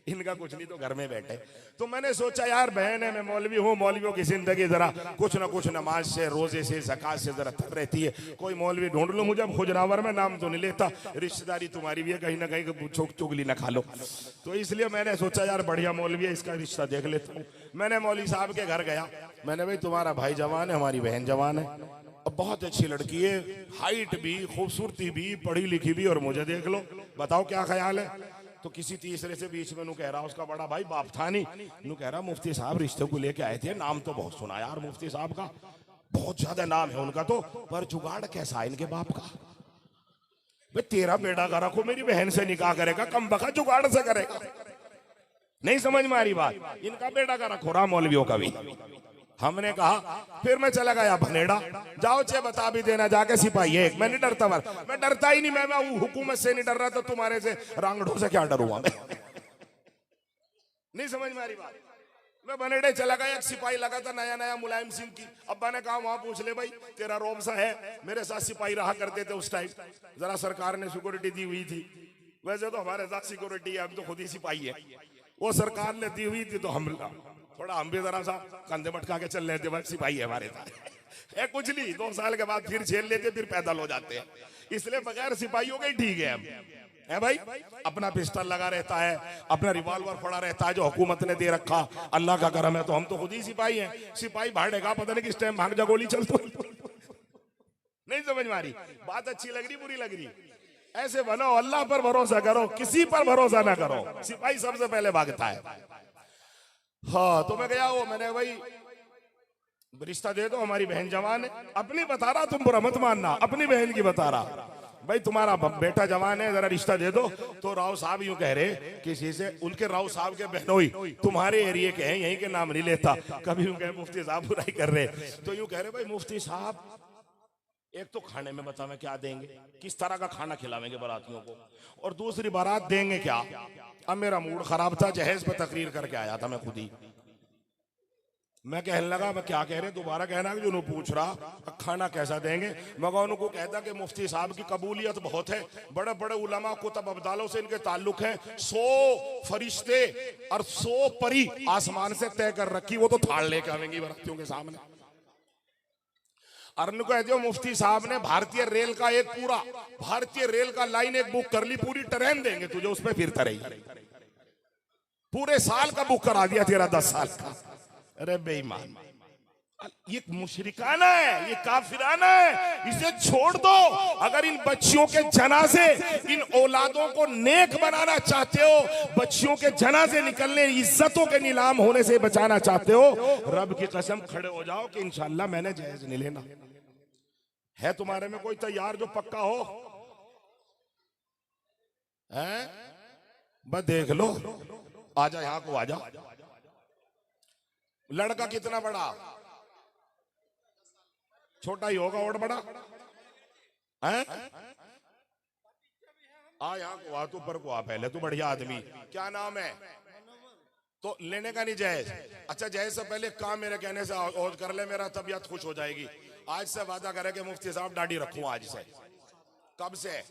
इनका कुछ नहीं तो घर में बैठे। तो मैंने सोचा यार बहन है, मैं मौलवी हूँ, मौलवियों की जिंदगी जरा कुछ ना कुछ नमाज से, रोजे से, ज़कात से जरा तर रहती है, कोई मौलवी ढूंढ लो मुझे। खुजरावर में नाम तो नहीं लेता, रिश्तेदारी तुम्हारी भी है, कहीं ना कहीं चुगली ना खा लो। तो इसलिए मैंने सोचा यार बढ़िया मौलवी है, इसका रिश्ता देख लेता हूँ। मैंने मौलवी साहब के घर गया, मैंने भाई तुम्हारा भाई जवान है, हमारी बहन जवान है, अब बहुत अच्छी लड़की है, हाइट भी, खूबसूरती भी, पढ़ी लिखी भी, और मुझे देख लो, बताओ क्या ख्याल है? तो किसी तीसरे से बीच में नू कह रहा, उसका बड़ा भाई बाप था नहीं, नू कह रहा मुफ्ती साहब रिश्ते को लेके आए थे, नाम तो बहुत सुना यार मुफ्ती साहब का, बहुत ज्यादा नाम है उनका, तो पर जुगाड़ कैसा है इनके बाप का? भाई तेरा बेटा का रखो, मेरी बहन से निकाह करेगा, कम बखा जुगाड़ से करेगा। नहीं समझ में आ रही बात? इनका बेटा का रखो रहा, मौलवियों का भी। हमने कहा, फिर मैं चला गया भनेड़ा, जाओ चे बता भी देना जाके सिपाही है। मैं नहीं डरता, मैं डरता ही नहीं, मैं हुकूमत से नहीं डर रहा, तो तुम्हारे से रांगड़ों से क्या डरूंगा मैं? नहीं समझ में आ रही बात? मैं भनेड़े चला गया, एक सिपाही लगा था नया नया, मुलायम सिंह की। अब्बा ने कहा वहां पूछ ले भाई, तेरा रोब सा है, मेरे साथ सिपाही रहा करते थे उस टाइम, जरा सरकार ने सिक्योरिटी दी हुई थी। वैसे तो हमारे साथ सिक्योरिटी है, हम तो खुद ही सिपाही है, वो सरकार ने दी हुई थी, तो हम भी जरा सा कंधे मटका के चल लेते, भाई सिपाही है हमारे साथ है, कुछ नहीं, 2 साल के बाद फिर झेल लेते, फिर पैदल हो जाते हैं। इसलिए बगैर सिपाहियों के ही ठीक है हम, है भाई। अपना पिस्टल लगा रहता है, अपना रिवॉल्वर पड़ा रहता है जो हुकूमत ने दे रखा, अल्लाह का करम है, तो हम तो खुद ही सिपाही हैं। सिपाही भाड़ेगा, पता नहीं किस टाइम भाग जा गोली चल, तो नहीं समझ में आ रही बात? अच्छी लग रही, बुरी लग रही? ऐसे बनो, अल्लाह पर भरोसा करो, किसी पर भरोसा ना करो। सिपाही सबसे पहले भागता है। हाँ तो मैं गया, वो मैंने भाई रिश्ता दे दो, हमारी बहन जवान है, अपनी बता रहा, तुम बुरा मत मानना, अपनी बहन की बता रहा, भाई तुम्हारा बेटा जवान है, जरा रिश्ता दे दो। तो राव साहब यूं कह रहे, किसी से उनके राव साहब के बहनोई तुम्हारे एरिया के हैं, यहीं के नाम नहीं लेता, कभी यूं कहे मुफ्ती साहब बुराई कर रहे, तो यूं कह रहे भाई मुफ्ती साहब एक तो खाने में बताओ क्या देंगे, किस तरह का खाना खिलावेंगे बारातियों को, और दूसरी बारात देंगे क्या? अब मेरा मूड खराब था, जहेज पे तकरीर करके आया था मैं खुद ही। मैं कहने लगा, मैं क्या कह रहे, दोबारा कहना, जो उन्होंने पूछ रहा खाना कैसा देंगे, मगर उनको कहता कि मुफ्ती साहब की कबूलियत बहुत है, बड़े बड़े उलमा कुतुब अब्दालों से इनके ताल्लुक है, 100 फरिश्ते और 100 परी आसमान से तय कर रखी, वो तो थाल लेके आवेंगी बारातियों के सामने। और कहते हो मुफ्ती साहब ने भारतीय रेल का एक पूरा भारतीय रेल का लाइन एक बुक कर ली, पूरी ट्रेन देंगे तुझे, उस पर फिरता रही, पूरे साल का बुक करा दिया तेरा 10 साल का। अरे बेईमान, ये मुशरिकाना है, ये काफिराना है, इसे छोड़ दो। अगर इन बच्चियों के जनाजे, इन औलादों को नेक बनाना चाहते हो, बच्चियों के जनाजे निकलने, इज्जतों के नीलाम होने से बचाना चाहते हो, रब की कसम खड़े हो जाओ कि इंशाअल्लाह मैंने जायज नहीं लेना। है तुम्हारे में कोई तैयार जो पक्का हो? हैं? बस देख लो, आजा यहां को आजा। लड़का कितना बड़ा? छोटा ही होगा और बड़ा है? आ यहाँ को आ, तू ऊपर को आ, पहले तू बढ़िया आदमी। क्या नाम है? तो लेने का नहीं जायज। अच्छा जायज से पहले काम मेरे कहने से और कर ले, मेरा तबीयत खुश हो जाएगी। आज से वादा करे कि मुफ्ती साहब दाढ़ी रखूं आज से। कब से?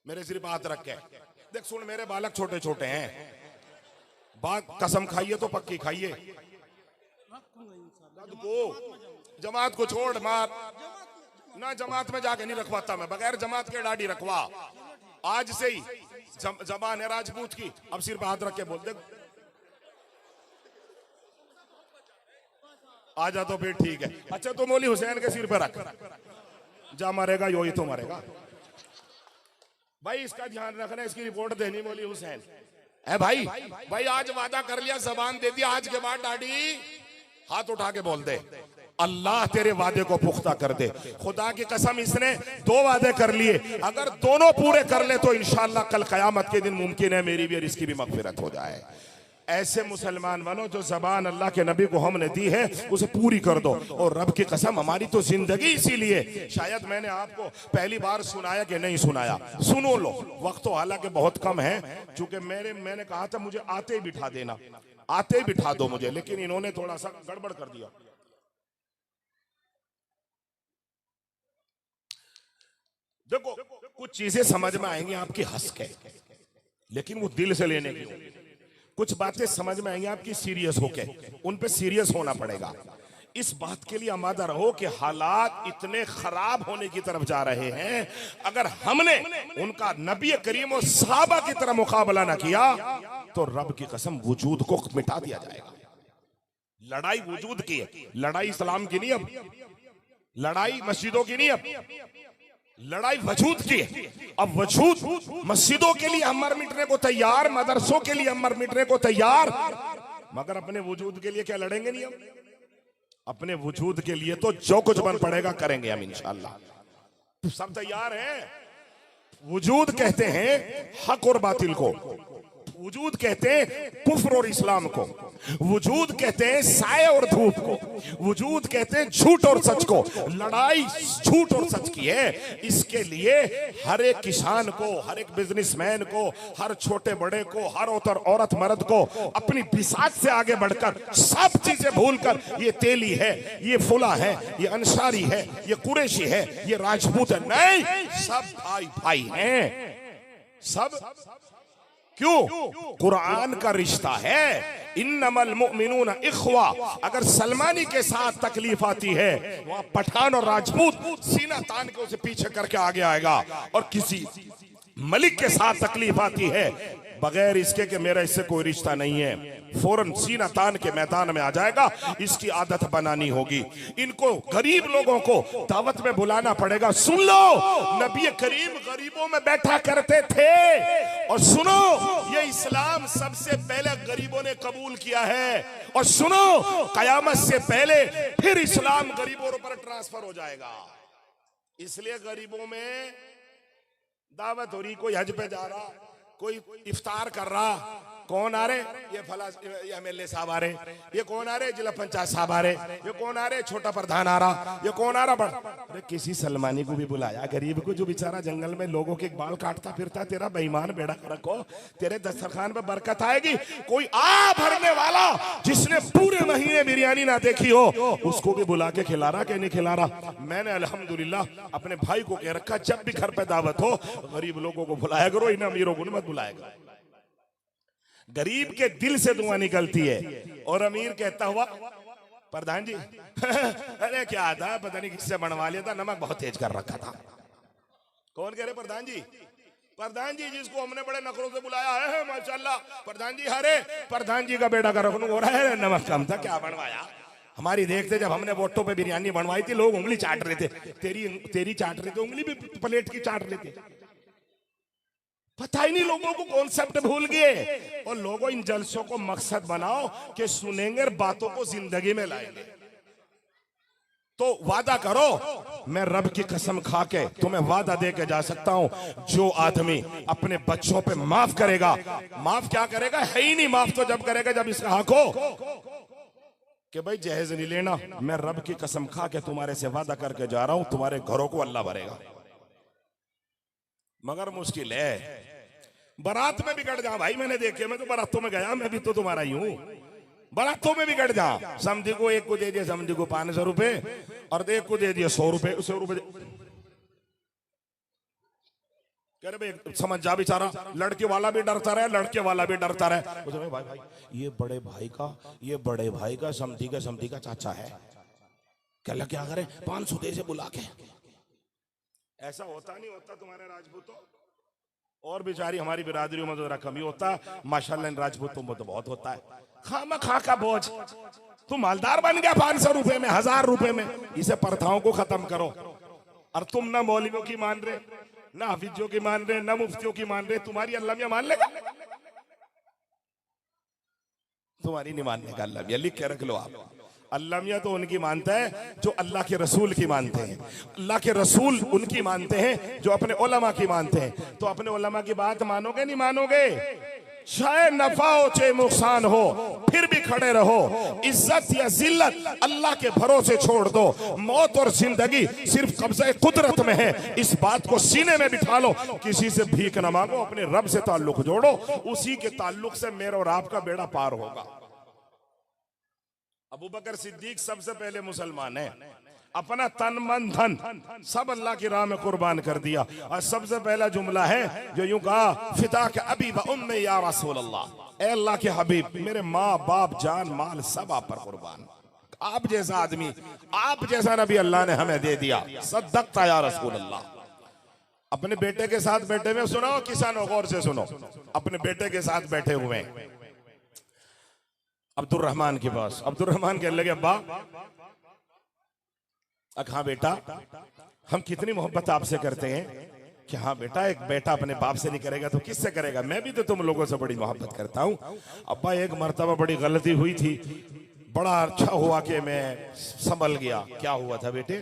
मेरे सिर्फ हाथ रख के देख। सुन, मेरे बालक छोटे छोटे हैं, बात कसम खाइए तो पक्की खाइए। को जमात को छोड़ मार ना, जमात में जाके नहीं रखवाता मैं, बगैर जमात के दाढ़ी रखवा। आज से ही जबान है राजपूत की, अब सिर पे हाथ रख के बोल दे आजा, तो फिर ठीक है। अच्छा तो मौली हुसैन के सिर पे रख, जा मरेगा यो ही तो मरेगा भाई। इसका ध्यान रखना, इसकी रिपोर्ट देनी मौली हुसैन है भाई। भाई आज वादा कर लिया, जबान दे दिया, आज के बाद दाढ़ी हाथ उठा के बोल दे, अल्लाह तेरे वादे को पुख्ता कर दे। खुदा की कसम, इसने 2 वादे कर लिए, अगर दोनों पूरे कर ले तो इंशाअल्लाह कल कयामत के दिन मुमकिन है मेरी भी और इसकी भी मगफिरत हो जाए। ऐसे मुसलमान बनो जो जबान अल्लाह के नबी को हमने दी है उसे पूरी कर दो। और रब की कसम, हमारी तो जिंदगी इसीलिए, शायद मैंने आपको पहली बार सुनाया कि नहीं सुनाया, सुनो लो। वक्त तो हालांकि बहुत कम है, चूंकि मैंने कहा था मुझे आते ही बिठा देना, आते ही बिठा दो मुझे, लेकिन इन्होंने थोड़ा सा गड़बड़ कर दिया। देखो कुछ चीजें समझ में आएंगी आपकी हंस के, लेकिन वो दिल से लेने की। कुछ बातें समझ में आएंगी आपकी सीरियस होके, उन पे सीरियस होना पड़ेगा। इस बात के लिए आमादा रहो कि हालात इतने खराब होने की तरफ जा रहे हैं, अगर हमने उनका नबी करीम और सहाबा की तरह मुकाबला ना किया तो रब की कसम वजूद को मिटा दिया जाएगा। लड़ाई वजूद की है, लड़ाई इस्लाम की नहीं, अब लड़ाई मस्जिदों की नहीं, अब लड़ाई वजूद की है। अब वजूद मस्जिदों के लिए हम मर मिटने को तैयार, मदरसों के लिए हम मर मिटने को तैयार, मगर अपने वजूद के लिए क्या लड़ेंगे नहीं हम? अपने वजूद के लिए तो जो कुछ बन पड़ेगा करेंगे हम इंशाअल्लाह। सब तैयार हैं। वजूद कहते हैं हक और बातिल को, वजूद कहते हैं कुफ्र और इस्लाम को, वजूद कहते हैं साए और धूप को, वजूद कहते हैं झूठ और सच को। लड़ाई झूठ और सच की है। इसके लिए हर एक किसान को, हर एक बिजनेसमैन को, हर छोटे बड़े को, हर औरत मर्द को अपनी बिसात से आगे बढ़कर सब चीजें भूलकर, ये तेली है, ये फुला है, ये अंसारी है, ये कुरैशी है, ये राजपूत है, नहीं, सब भाई भाई हैं। सब क्यों? कुरान का रिश्ता है, इन्नमल मुमिनून इख्वा। अगर सलमानी के साथ तकलीफ आती है, वहां पठान और राजपूत सीना तान के उसे पीछे करके आगे आएगा। और किसी मलिक के साथ तकलीफ आती है, बगैर इसके कि मेरा इससे कोई रिश्ता नहीं है, फौरन सीना तान के मैदान में आ जाएगा। इसकी आदत बनानी होगी। इनको गरीब लोगों को दावत में बुलाना पड़ेगा। सुन लो, नबी करीम गरीबों में बैठा करते थे, और सुनो, ये इस्लाम सबसे पहले गरीबों ने कबूल किया है। और सुनो, कयामत से पहले फिर इस्लाम गरीबों पर ट्रांसफर हो जाएगा। इसलिए गरीबों में दावत हो रही, कोई हज पे जा रहा, कोई इफ्तार कर रहा, कौन आ रहे? ये फला एमएलए साहब आ रहे, ये कौन आ रहे? जिला पंचायत साहब आ रहे, ये कौन आ रहे? छोटा प्रधान आ रहा, ये कौन आ रहा? बड़ा। अरे किसी सलमानी को भी बुलाया, गरीब को, जो बेचारा जंगल में लोगों के बाल काटता फिरता, तेरा बेईमान बेड़ा रखो, तेरे दस्तरखान पे बरकत आएगी। कोई आ भरने वाला जिसने पूरे महीने बिरयानी ना देखी हो, उसको भी बुला के खिला रहा कि नहीं खिला रहा? मैंने अल्हम्दुलिल्लाह अपने भाई को कह रखा, जब भी घर पे दावत हो गरीब लोगों को बुलाया करो, इन अमीरों को मत बुलाया करो। गरीब के दिल से दुआ निकलती है। और अमीर कहता हुआ, प्रधान जी अरे क्या था, पता नहीं किससे बनवा लिया था, नमक बहुत तेज कर रखा था। कौन कह रहे? प्रधान जी। प्रधान जी जिसको हमने बड़े नखरों से बुलाया है, माशाल्लाह प्रधान जी। अरे प्रधान जी का बेटा का रखनू हो रहा है, नमक कम था, क्या बनवाया? हमारी देखते जब हमने वोटों पे बिरयानी बनवाई थी, लोग उंगली चाट रहे थे, तेरी चाट रहे थे, उंगली भी प्लेट की चाट रहे थे। पता ही नहीं, लोगों को कॉन्सेप्ट भूल गए। और लोगों, इन जलसों को मकसद बनाओ कि सुनेंगे और बातों को जिंदगी में लाएंगे। तो वादा करो। मैं रब की कसम खा के तुम्हें वादा दे के जा सकता हूं, जो आदमी अपने बच्चों पे माफ करेगा, माफ क्या करेगा, है ही नहीं, माफ तो जब करेगा जब इसका हक हो कि भाई जहेज नहीं लेना, मैं रब की कसम खा के तुम्हारे से वादा करके जा रहा हूं, तुम्हारे घरों को अल्लाह भरेगा। मगर मुश्किल है, बारात में बिगड़ जा भाई। मैंने देखे, मैं तो बारातों में गया, मैं भी तो तुम्हारा ही हूं। बारातों में बिगड़ जा, समझी को एक को दे दिया, समझी को 500 रुपए, और एक को दे दिया 100 रुपए, 100 रुपए कह रहे भाई समझ जा बेचारा, लड़के वाला भी डरता रहे, लड़के वाला भी डरता रहे। भाई भाई ये बड़े भाई का समधी का चाचा है, क्या करे, 500 दे से बुला के। ऐसा होता नहीं होता तुम्हारे राजपूतों, और बेचारी हमारी बिरादरियों में तो जरा कमी होता है, माशाल्लाह इन राजपूतों में तो बहुत होता है। खामा का बोझ, तू मालदार बन गया 500 रुपए में, 1000 रुपए में, इसे प्रथाओं को खत्म करो। और तुम ना मौलवियों की मान रहे, ना हाफिजों की मान रहे, ना मुफ्तियों की मान रहे, तुम्हारी अल्लाह मान लेगा? तुम्हारी नहीं मानने का अल्लाह, लिख के रख लो आप। अल्लाह तो उनकी मानता है जो अल्लाह के रसूल की मानते हैं, अल्लाह के रसूल उनकी मानते हैं जो अपने उलमा की मानते हैं। तो अपने उलमा की बात मानोगे नहीं मानोगे, चाहे नफा हो चाहे नुकसान हो, फिर भी खड़े रहो। इज्जत या जिल्लत अल्लाह के भरोसे छोड़ दो। मौत और जिंदगी सिर्फ कब्ज़े कुदरत में है, इस बात को सीने में बिठा लो। किसी से भीख न मांगो, अपने रब से ताल्लुक जोड़ो, उसी के ताल्लुक से मेरा और आपका बेड़ा पार होगा। अबू बकर सिद्दीक सबसे पहले मुसलमान है, अपना तन मन धन सब अल्लाह की राह में कुर्बान कर दिया। और सबसे पहला जुमला है जो यूं कहा, फिदा के अबी व उम्मी या रसूल अल्लाह, ए अल्लाह के हबीब, मेरे माँ बाप जान माल सब आप पर कुर्बान। आप जैसा आदमी, आप जैसा नबी अल्लाह ने हमें दे दिया, सद्दक़ता या रसूल अल्लाह। अपने बेटे के साथ बैठे हुए, सुनो किसानों, गौर से सुनो, अपने बेटे के साथ बैठे हुए अब्दुर्रहमान के पास। अब्दुर्रहमान कहने लगे, अब्बा, हाँ बेटा, हम कितनी मोहब्बत आपसे करते हैं कि हाँ बेटा, एक बेटा अपने बाप से नहीं करेगा तो किससे करेगा, मैं भी तो तुम लोगों से बड़ी मोहब्बत करता हूँ। अब्बा एक मर्तबा बड़ी गलती हुई थी, बड़ा अच्छा हुआ कि मैं संभल गया। क्या हुआ था बेटे,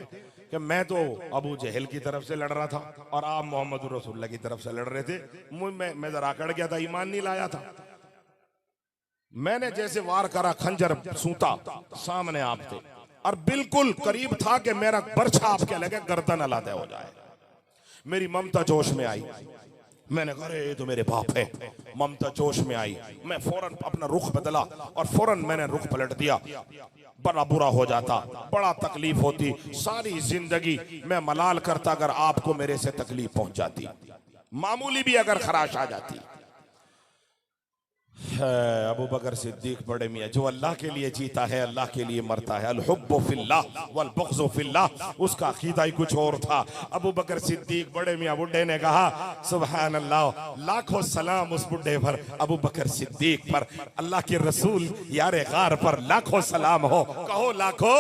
कि मैं तो अबू जहल की तरफ से लड़ रहा था और आप मोहम्मद रसूलुल्लाह की तरफ से लड़ रहे थे। मैं जरा अकड़ गया था, ईमान नहीं लाया था। मैंने जैसे वार करा, खंजर सूता, सामने आप थे और बिल्कुल करीब था कि मेरा बर्छा आपके लगे गर्दन अलादे हो जाए। मेरी ममता जोश में आई, मैंने कहा अरे ये तो मेरे बाप है। ममता जोश में आई, मैं फौरन अपना रुख बदला और फौरन मैंने रुख पलट दिया। बड़ा बुरा हो जाता, बड़ा तकलीफ होती, सारी जिंदगी मैं मलाल करता अगर आपको मेरे से तकलीफ पहुंच जाती, मामूली भी अगर खराश आ जाती। अबू बकर सिद्दीक बड़े मियां, जो अल्लाह के लिए जीता है, अल्लाह के लिए मरता है। अल हुब्बु फिल्लाह वल बुग़्ज़ु फिल्लाह, उसका अकीदा ही कुछ और था। अबू बकर सिद्दीक बड़े मियां बुड्ढे ने कहा, सुभान अल्लाह, लाखों सलाम उस बुड्ढे पर, अबू बकर सिद्दीक पर, अल्लाह के रसूल यार गार पर लाखों सलाम हो। कहो लाखों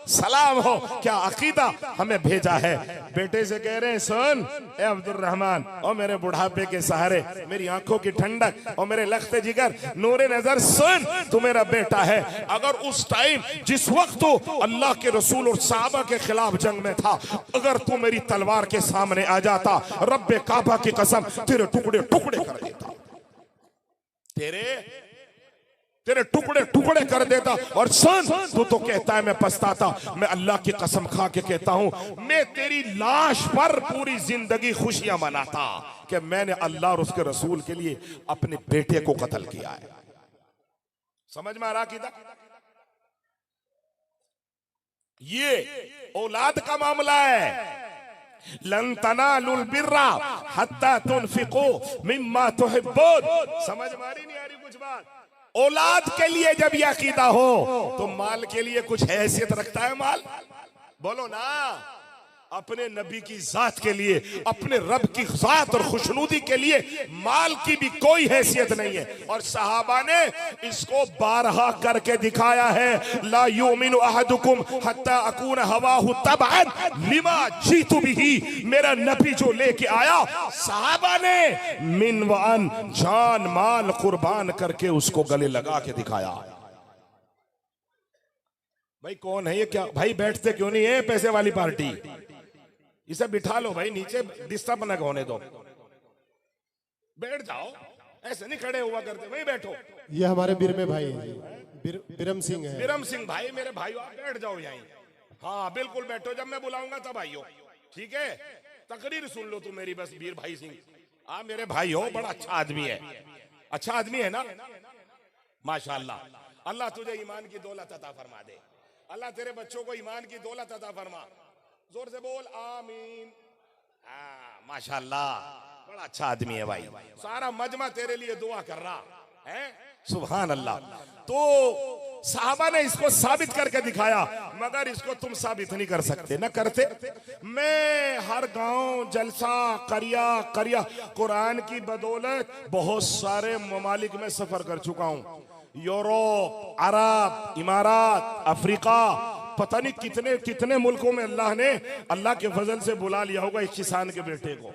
सलाम हो। क्या अकीदा हमें भेजा है। बेटे से कह रहे हैं, सुन ए अब्दुर्रहमान, और मेरे बुढ़ापे के सहारे, मेरी आंखों की ठंडक और मेरे लख्ते जिगर, नूरे नजर, सुन, तू मेरा बेटा है। अगर उस टाइम जिस वक्त तो अल्लाह के रसूल और साहबा के खिलाफ जंग में था, अगर तू मेरी तलवार के सामने आ जाता, रब्बे काबा की कसम तेरे टुकड़े टुकड़े कर देता, तेरे टुकड़े टुकड़े कर देता। और सुन, तू तो कहता है मैं पछताता, मैं अल्लाह की कसम खा के कहता हूं, मैं तेरी लाश पर पूरी जिंदगी खुशियां मनाता कि मैंने अल्लाह और उसके रसूल के लिए अपने बेटे को कत्ल किया है। समझ में आ रहा कीदा? ये औलाद का मामला है। लन तनालुल बिर्रा हत्ता तुनफिकू मिम्मा तुहिब्बून। समझ में आ रही नहीं आ रही कुछ बात? औलाद के लिए जब यह अकीदा हो तो माल के लिए कुछ हैसियत रखता है माल? बोलो ना। अपने नबी की जात के लिए, अपने रब की जात और खुशनुदी के लिए माल की भी कोई हैसियत नहीं है। और सहाबा ने इसको बारहा करके दिखाया है। ला युमिनु अहदुकुम हत्ता अकून हवाहु तबअन लिमा जीतु बिही। मेरा नबी जो लेके आया, सहाबा ने मिन व अन, जान माल कुर्बान करके उसको गले लगा के दिखाया। भाई कौन है ये? क्या भाई बैठते क्यों नहीं है? पैसे वाली पार्टी, इसे बिठा लो भाई नीचे, डिस्टर्ब न होने दो, बैठ जाओ, ऐसे नहीं खड़े हुआ करते भाई, बैठो। ये हमारे बिरमे भाई हैं जी, बिरम सिंह है। बिरम सिंह भाई मेरे भाई, आप बैठ जाओ यहीं। हाँ बिल्कुल बैठो, जब मैं बुलाऊंगा तब आइयो, ठीक है? तकरीर सुन लो तुम मेरी बस। वीर भाई सिंह आप मेरे भाई हो, बड़ा अच्छा आदमी है, अच्छा आदमी है ना माशाल्लाह। अल्लाह तुझे ईमान की दौलत अता फरमा दे, अल्लाह तेरे बच्चों को ईमान की दौलत अता फरमा। जोर से बोल आमीन। हाँ माशाल्लाह, बड़ा अच्छा आदमी है भाई, सारा मजमा तेरे लिए दुआ कर रहा है। सुभान अल्लाह। तो साहबा ने इसको साबित करके दिखाया, मगर इसको तुम साबित नहीं कर सकते, ना करते। मैं हर गांव जलसा करिया कुरान की बदौलत बहुत सारे ममालिक में सफर कर चुका हूं, यूरोप, अरब, इमारात, अफ्रीका, पता नहीं कितने कितने मुल्कों में अल्लाह ने अल्लाह के फजल से बुला लिया होगा इस किसान के बेटे को,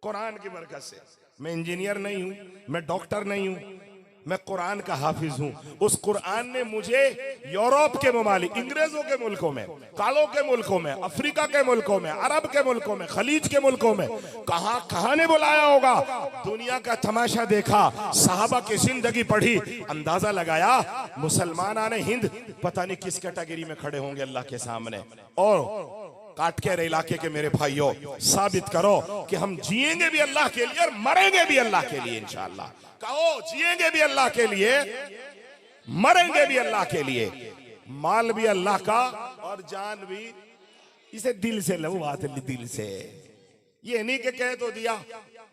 कुरान की बरकत से। मैं इंजीनियर नहीं हूं, मैं डॉक्टर नहीं हूं, मैं कुरान का हाफिज हूं। उस कुरान ने मुझे यूरोप के ममालिक, अंग्रेजों के मुल्कों में, कालों के मुल्कों में, अफ्रीका के मुल्कों में, अरब के मुल्कों में, खलीज के मुल्कों में, कहां ने बुलाया होगा। दुनिया का तमाशा देखा, साहबा की जिंदगी पढ़ी, अंदाजा लगाया मुसलमान आने हिंद पता नहीं किस कैटेगरी में खड़े होंगे अल्लाह के सामने। और काट के इलाके के मेरे भाइयों, साबित करो कि हम जिएंगे भी अल्लाह के लिए और मरेंगे भी अल्लाह के लिए इंशाअल्लाह। कहो जिएंगे भी अल्लाह के लिए, मरेंगे भी अल्लाह के लिए, माल भी अल्लाह का और जान भी। इसे दिल से लो बात, दिल से, ये नहीं कि कह तो दिया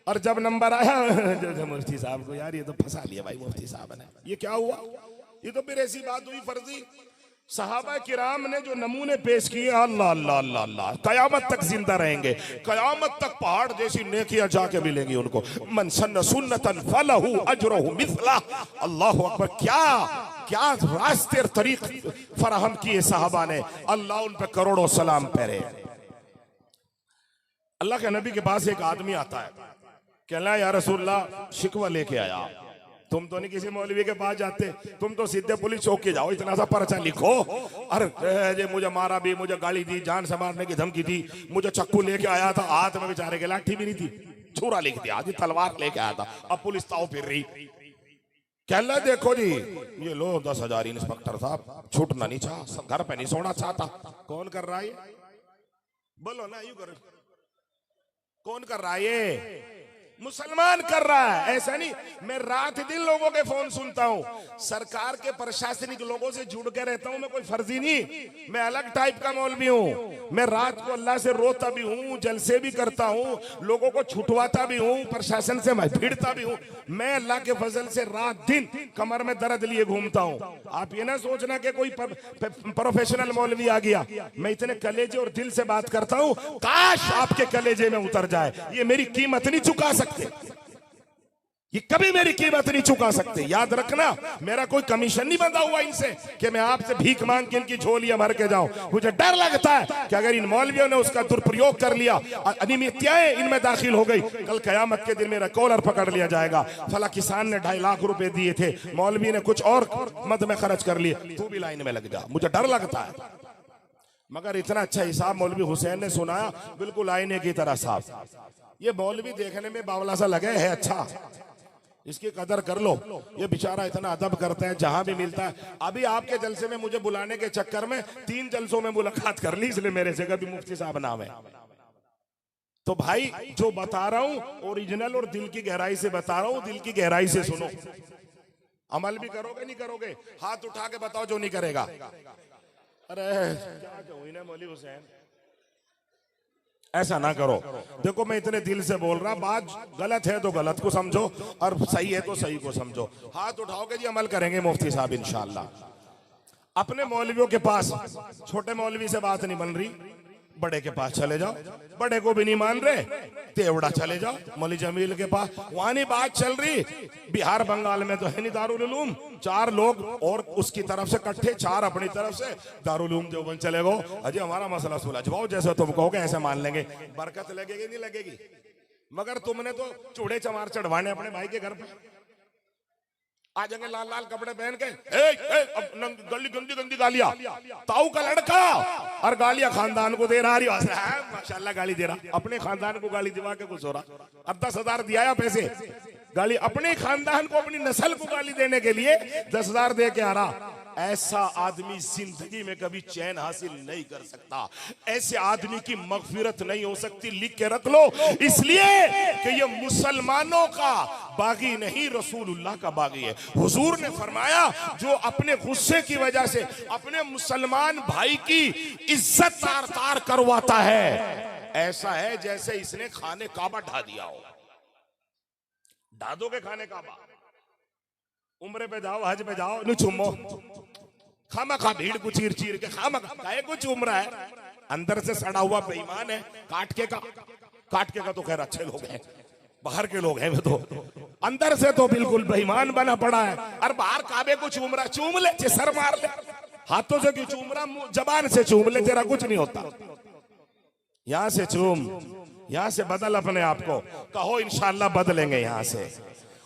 और जब नंबर आया जो मुफ्ती साहब को, यार ये तो फंसा लिया भाई मुफ्ती साहब ने, ये क्या हुआ, ये तो फिर ऐसी बात हुई फर्जी। सहाबा किराम ने जो नमूने पेश किए, अल्लाह अल्लाह अल्लाह अल्लाह, कयामत तक जिंदा रहेंगे, कयामत तक पहाड़ जैसी नेकियां जाके मिलेंगी उनको। मन सन्न सुन्नतन फलहु अजरुहु मिथला। अल्लाहु अकबर, क्या क्या रास्ते और तरीक फराहम किए साहबा ने, अल्लाह उन पे करोड़ों सलाम पहरे। अल्लाह के नबी के पास एक आदमी आता है, कहला या रसूलल्लाह शिकवा लेके आया। तुम तो नहीं किसी मौलवी के पास जाते, तुम तो सीधे पुलिस चौक के जाओ, इतना सा पर्चा लिखो, अरे मुझे मारा भी, मुझे गाली दी, जान से मारने की धमकी दी, मुझे चक्कू लेके आया था, हाथ में बेचारे के लाठी भी नहीं थी, छुरा लिख दिया, तलवार लेके आया था, अब पुलिस ताऊ फिर रही। कहला देखो जी ये लो 10,000 इंस्पेक्टर साहब, छूटना नहीं चाह, घर पे नहीं सोना चाहता। कौन कर रहा है? बोलो ना, यूं करो, कौन कर रहा है? ये मुसलमान कर रहा है। ऐसा नहीं, मैं रात दिन लोगों के फोन सुनता हूं, सरकार के प्रशासनिक लोगों से जुड़ के रहता हूं, मैं कोई फर्जी नहीं, मैं अलग टाइप का मौलवी हूं। मैं रात को अल्लाह से रोता भी हूं, जलसे भी करता हूं, लोगों को छुटवाता भी हूं, प्रशासन से मैं भिड़ता भी हूं। मैं अल्लाह के फजल से रात दिन कमर में दर्द लिए घूमता हूं। आप ये ना सोचना कि कोई प्रोफेशनल मौलवी आ गया, मैं इतने कलेजे और दिल से बात करता हूं, काश आपके कलेजे में उतर जाए। ये मेरी कीमत नहीं चुका सकते, ये कभी मेरी कीमत नहीं चुका सकते। याद रखना, मेरा कोई कमीशन नहीं बंधा हुआ इनसे कि मैं आपसे भीख मांग के इनकी झोलियां भर के जाऊं। मुझे डर लगता है कि अगर इन मौलवियों ने उसका दुरुपयोग कर लिया, अनियमितताएं इनमें दाखिल हो गई, कल कयामत के दिन मेरा कॉलर पकड़ लिया जाएगा। फला किसान ने 2.5 लाख रुपए दिए थे, मौलवी ने कुछ और मद में खर्च कर लिए, तू भी लाइन में लग जा। मुझे डर लगता है, मगर इतना अच्छा हिसाब मौलवी हुसैन ने सुनाया, बिल्कुल आईने की तरह साफ। ये मौलवी देखने में बावला सा लगे है, अच्छा इसकी कदर कर लो। ये बेचारा इतना अदब करता है, जहां भी मिलता है। अभी आपके जलसे में मुझे बुलाने के चक्कर में 3 जलसों में मुलाकात कर ली, इसलिए मेरे से कभी मुफ्ती साहब नाम है। तो भाई जो बता रहा हूं ओरिजिनल और दिल की गहराई से बता रहा हूं, दिल की गहराई से सुनो। अमल भी करोगे नहीं करोगे? हाथ उठा के बताओ जो नहीं करेगा। अरे क्या कहूं ना मौलवी हुसैन, ऐसा ना करो। देखो मैं इतने दिल से बोल रहा, बात गलत है तो गलत को समझो और सही है तो सही को समझो। हाथ उठाओगे जी, अमल करेंगे मुफ्ती साहब इंशाअल्लाह। अपने मौलवियों के पास छोटे मौलवी से बात नहीं बन रही, बड़े के पास चले जाओ, बड़े को भी नहीं मान रहे, तेवड़ा चले जाओ मौलवी जमील के पास, वहां नहीं बात चल रही। बिहार बंगाल में तो है नहीं दारुल उलूम, 4 लोग और उसकी तरफ से इकट्ठे, 4 अपनी तरफ से, दारुल उलूम देवबंद चले गो, अजय हमारा मसला सुलझवाओ, जैसे तुम कहोगे ऐसे मान लेंगे। बरकत लगेगी नहीं लगेगी? मगर तुमने तो चूड़े चमार चढ़वाने अपने भाई के घर पे। आ जाएंगे लाल लाल कपड़े पहन के, गली गंदी गंदी गालियां, ताऊ का लड़का और गालियां खानदान को दे रहा है, माशाल्लाह गाली दे रहा, अपने खानदान को गाली दिवा के कुछ हो रहा, अब 10,000 दिया या पैसे, गाली अपने खानदान को अपनी नस्ल को गाली देने के लिए 10,000 दे के आ रहा। ऐसा आदमी जिंदगी में कभी चैन हासिल नहीं कर सकता, ऐसे आदमी की मगफिरत नहीं हो सकती, लिख के रख लो, इसलिए कि ये मुसलमानों का बागी नहीं, रसूलुल्लाह का बागी है। हुजूर ने फरमाया जो अपने गुस्से की वजह से अपने मुसलमान भाई की इज्जत तार तार करवाता है, ऐसा है जैसे इसने खाने काबा ढा दिया हो। ढा दोगे खाने काबा, उम्रे पे जाओ, हज पे जाओ, नु चुमो, खामा खा भीड़ को चीर चीर के, खामा खाए कुछ उम्र है, अंदर से सड़ा हुआ बेईमान है, काट के का तो खैर अच्छे लोग हैं, बाहर के लोग हैं, तो अंदर से तो बिल्कुल बेईमान बना पड़ा है। और बाहर काबे को चूम रहा, चूम ले, सर मार ले, हाथों से क्यों चूम रहा, जबान से चूम ले, तेरा कुछ नहीं होता, यहां से चूम, यहां से बदल अपने आप को, कहो इंशाअल्लाह बदलेंगे यहां से,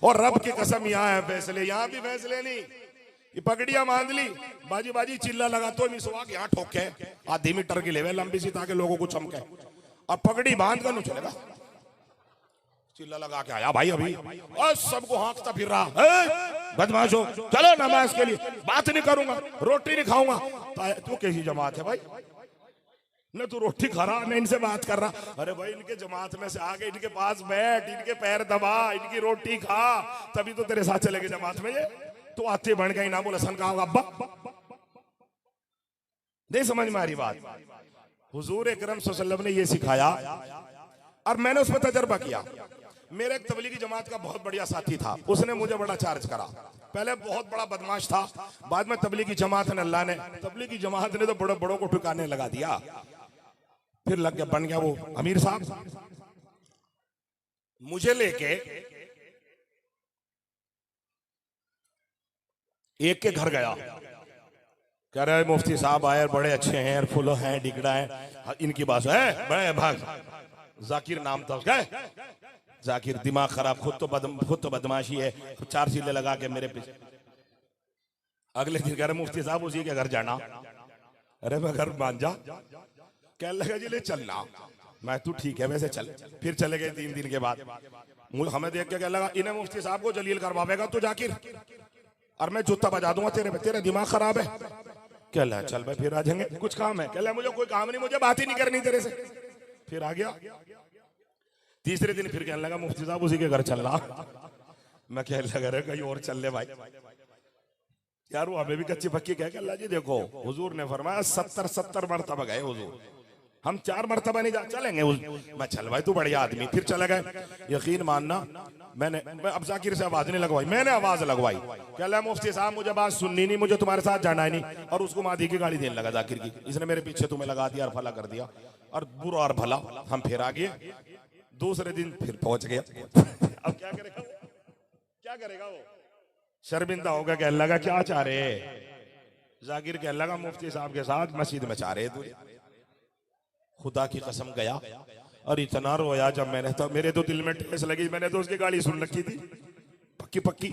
और रब की कसम यहाँ है फैसले, यहाँ भी फैसले नहीं, ये पगड़ियां बांध ली, बाजी बाजी चिल्ला लगा तो मिसवाक यहाँ ठोके, आधी मीटर की लेवे लंबी सी ताकि लोगों को चमके, और पगड़ी बांध कर नहीं चलेगा, चिल्ला लगा के आया भाई अभी, और सबको हाँकता फिर रहा, बदमाशो चलो नमाज के लिए, बात नहीं करूंगा, रोटी नहीं खाऊंगा, तू कैसी जमात है भाई, न तू रोटी खा रहा, न इनसे बात कर रहा, अरे भाई इनके जमात में से आगे इनके पास बैठ, इनके पैर दबा, इनकी रोटी खा, तभी तो तेरे साथ चलेगी जमात में, ये तो आते बन गई नामुल हसन का होगा, अब्बा नहीं समझ में आ रही बात। हुजूर अकरम सल्लल्लाहु अलैहि वसल्लम ने ये सिखाया और मैंने उस पर तजर्बा किया। मेरे एक तबलीगी जमात का बहुत बढ़िया साथी था, उसने मुझे बड़ा चार्ज करा, पहले बहुत बड़ा बदमाश था, बाद में तबलीगी जमात ने, अल्लाह ने तबलीगी जमात ने तो बड़े बड़ों को ठिकाने लगा दिया, फिर लग गया, बन गया वो अमीर साहब। मुझे लेके एक के घर गया, कह रहे मुफ्ती साहब आए, बड़े अच्छे हैं, फुलो हैं, डिगड़ा है, इनकी बात है, बड़े भाग, जाकिर नाम था उसका, जाकिर दिमाग खराब, खुद तो बदमाशी है, 4 चीले लगा के मेरे पीछे। अगले दिन कह रहे मुफ्ती साहब उसी के घर जाना, अरे मैं घर मान जा, कह लगा जी ले चलना, मैं तू ठीक है वैसे चल, फिर चले गए 3 दिन के बाद, हमें देख के कह लगा इन्हें मुफ्ती साहब को जलील करवावेगा तू जाकिर, और मैं जूता बजा दूंगा तेरे दिमाग खराब है, कह ला चल भाई फिर आ जाएंगे, कुछ काम है, कह ला मुझे कोई काम नहीं, मुझे बात ही नहीं करनी तेरे से, फिर आ गया। तीसरे दिन फिर कहने लगा मुफ्ती साहब उसी के घर चल रहा, मैं कहने लगा रे कहीं और चल ले भाई, यार वो हमें भी कच्ची पक्की कह, अल्लाह जी देखो हुजूर ने फरमाया 70 मरतबा गए हुजूर, हम 4 मरतबा नहीं जा चलेंगे, मैं चल भाई तू बढ़िया आदमी, फिर चले गए। यकीन मानना मैं अब जाकिर से आवाज नहीं लगवाई, मैंने आवाज लगवाई, कह रहा मुफ्ती साहब मुझे बात सुननी नहीं, मुझे तुम्हारे साथ जाना ही नहीं, और उसको मादी की गाली देने लगा जाकिर की, इसने मेरे पीछे तुम्हें लगा दिया और फला कर दिया, और बुरा और भला, हम फिर आ गए। दूसरे दिन फिर पहुंच गया, अब क्या करेगा वो, क्या करेगा वो, शर्मिंदा होगा, कहने लगा क्या चाह रहे, जाकिर कहने लगा मुफ्ती साहब के साथ मस्जिद में चाह रहे तू, खुदा की कसम गया और इतना रोया जब मैंने, तो मेरे तो दिल में ठेस लगी, मैंने तो उसकी गाली सुन रखी थी पक्की पक्की,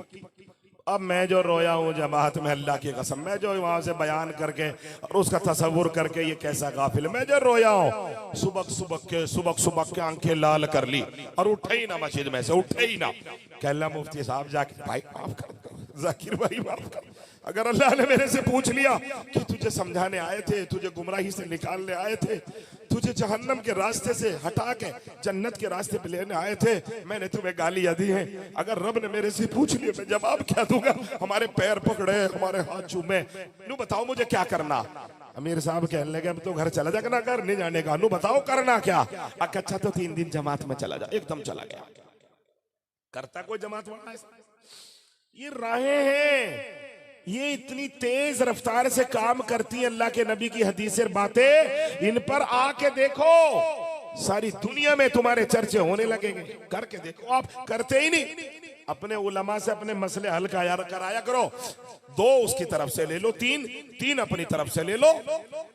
अब मैं जो रोया हूँ जमात में, अल्लाह की कसम, मैं जो वहां से बयान करके और उसका तसव्वुर करके ये कैसा गाफिल, मैं जो रोया हूँ, सुबह के आंखें लाल कर ली और उठे ही ना मस्जिद में से, उठे ही ना, कहला मुफ्ती साहब जाकिर भाई माफ कर, जाकिर भाई माफ कर, अगर अल्लाह ने मेरे से पूछ लिया कि तुझे समझाने आए थे, तुझे गुमराही से निकालने आए थे, तुझे जहन्नम के रास्ते से हटा के जन्नत के रास्ते पे लेने आए थे, मैंने तुम्हें गालियां दी हैं, अगर रब ने मेरे से पूछ लिया मैं जवाब क्या दूंगा, हमारे पैर पकड़े, हमारे हाथ चूमे, नू बताओ मुझे क्या करना। अमीर साहब कहने लगे अब तो घर चला जा, ना घर नहीं जाने का, नू बताओ करना क्या, अच्छा तो 3 दिन जमात में चला जा, एकदम चला गया, करता कोई जमात वाला, ये राहें हैं, ये इतनी तेज रफ्तार से काम करती है, अल्लाह के नबी की हदीसें बातें, इन पर आके देखो सारी दुनिया में तुम्हारे चर्चे होने लगेंगे, करके देखो, आप करते ही नहीं, अपने उलमा से अपने मसले हल कराया करो, 2 उसकी तरफ से ले लो, 3 अपनी तरफ से ले लो,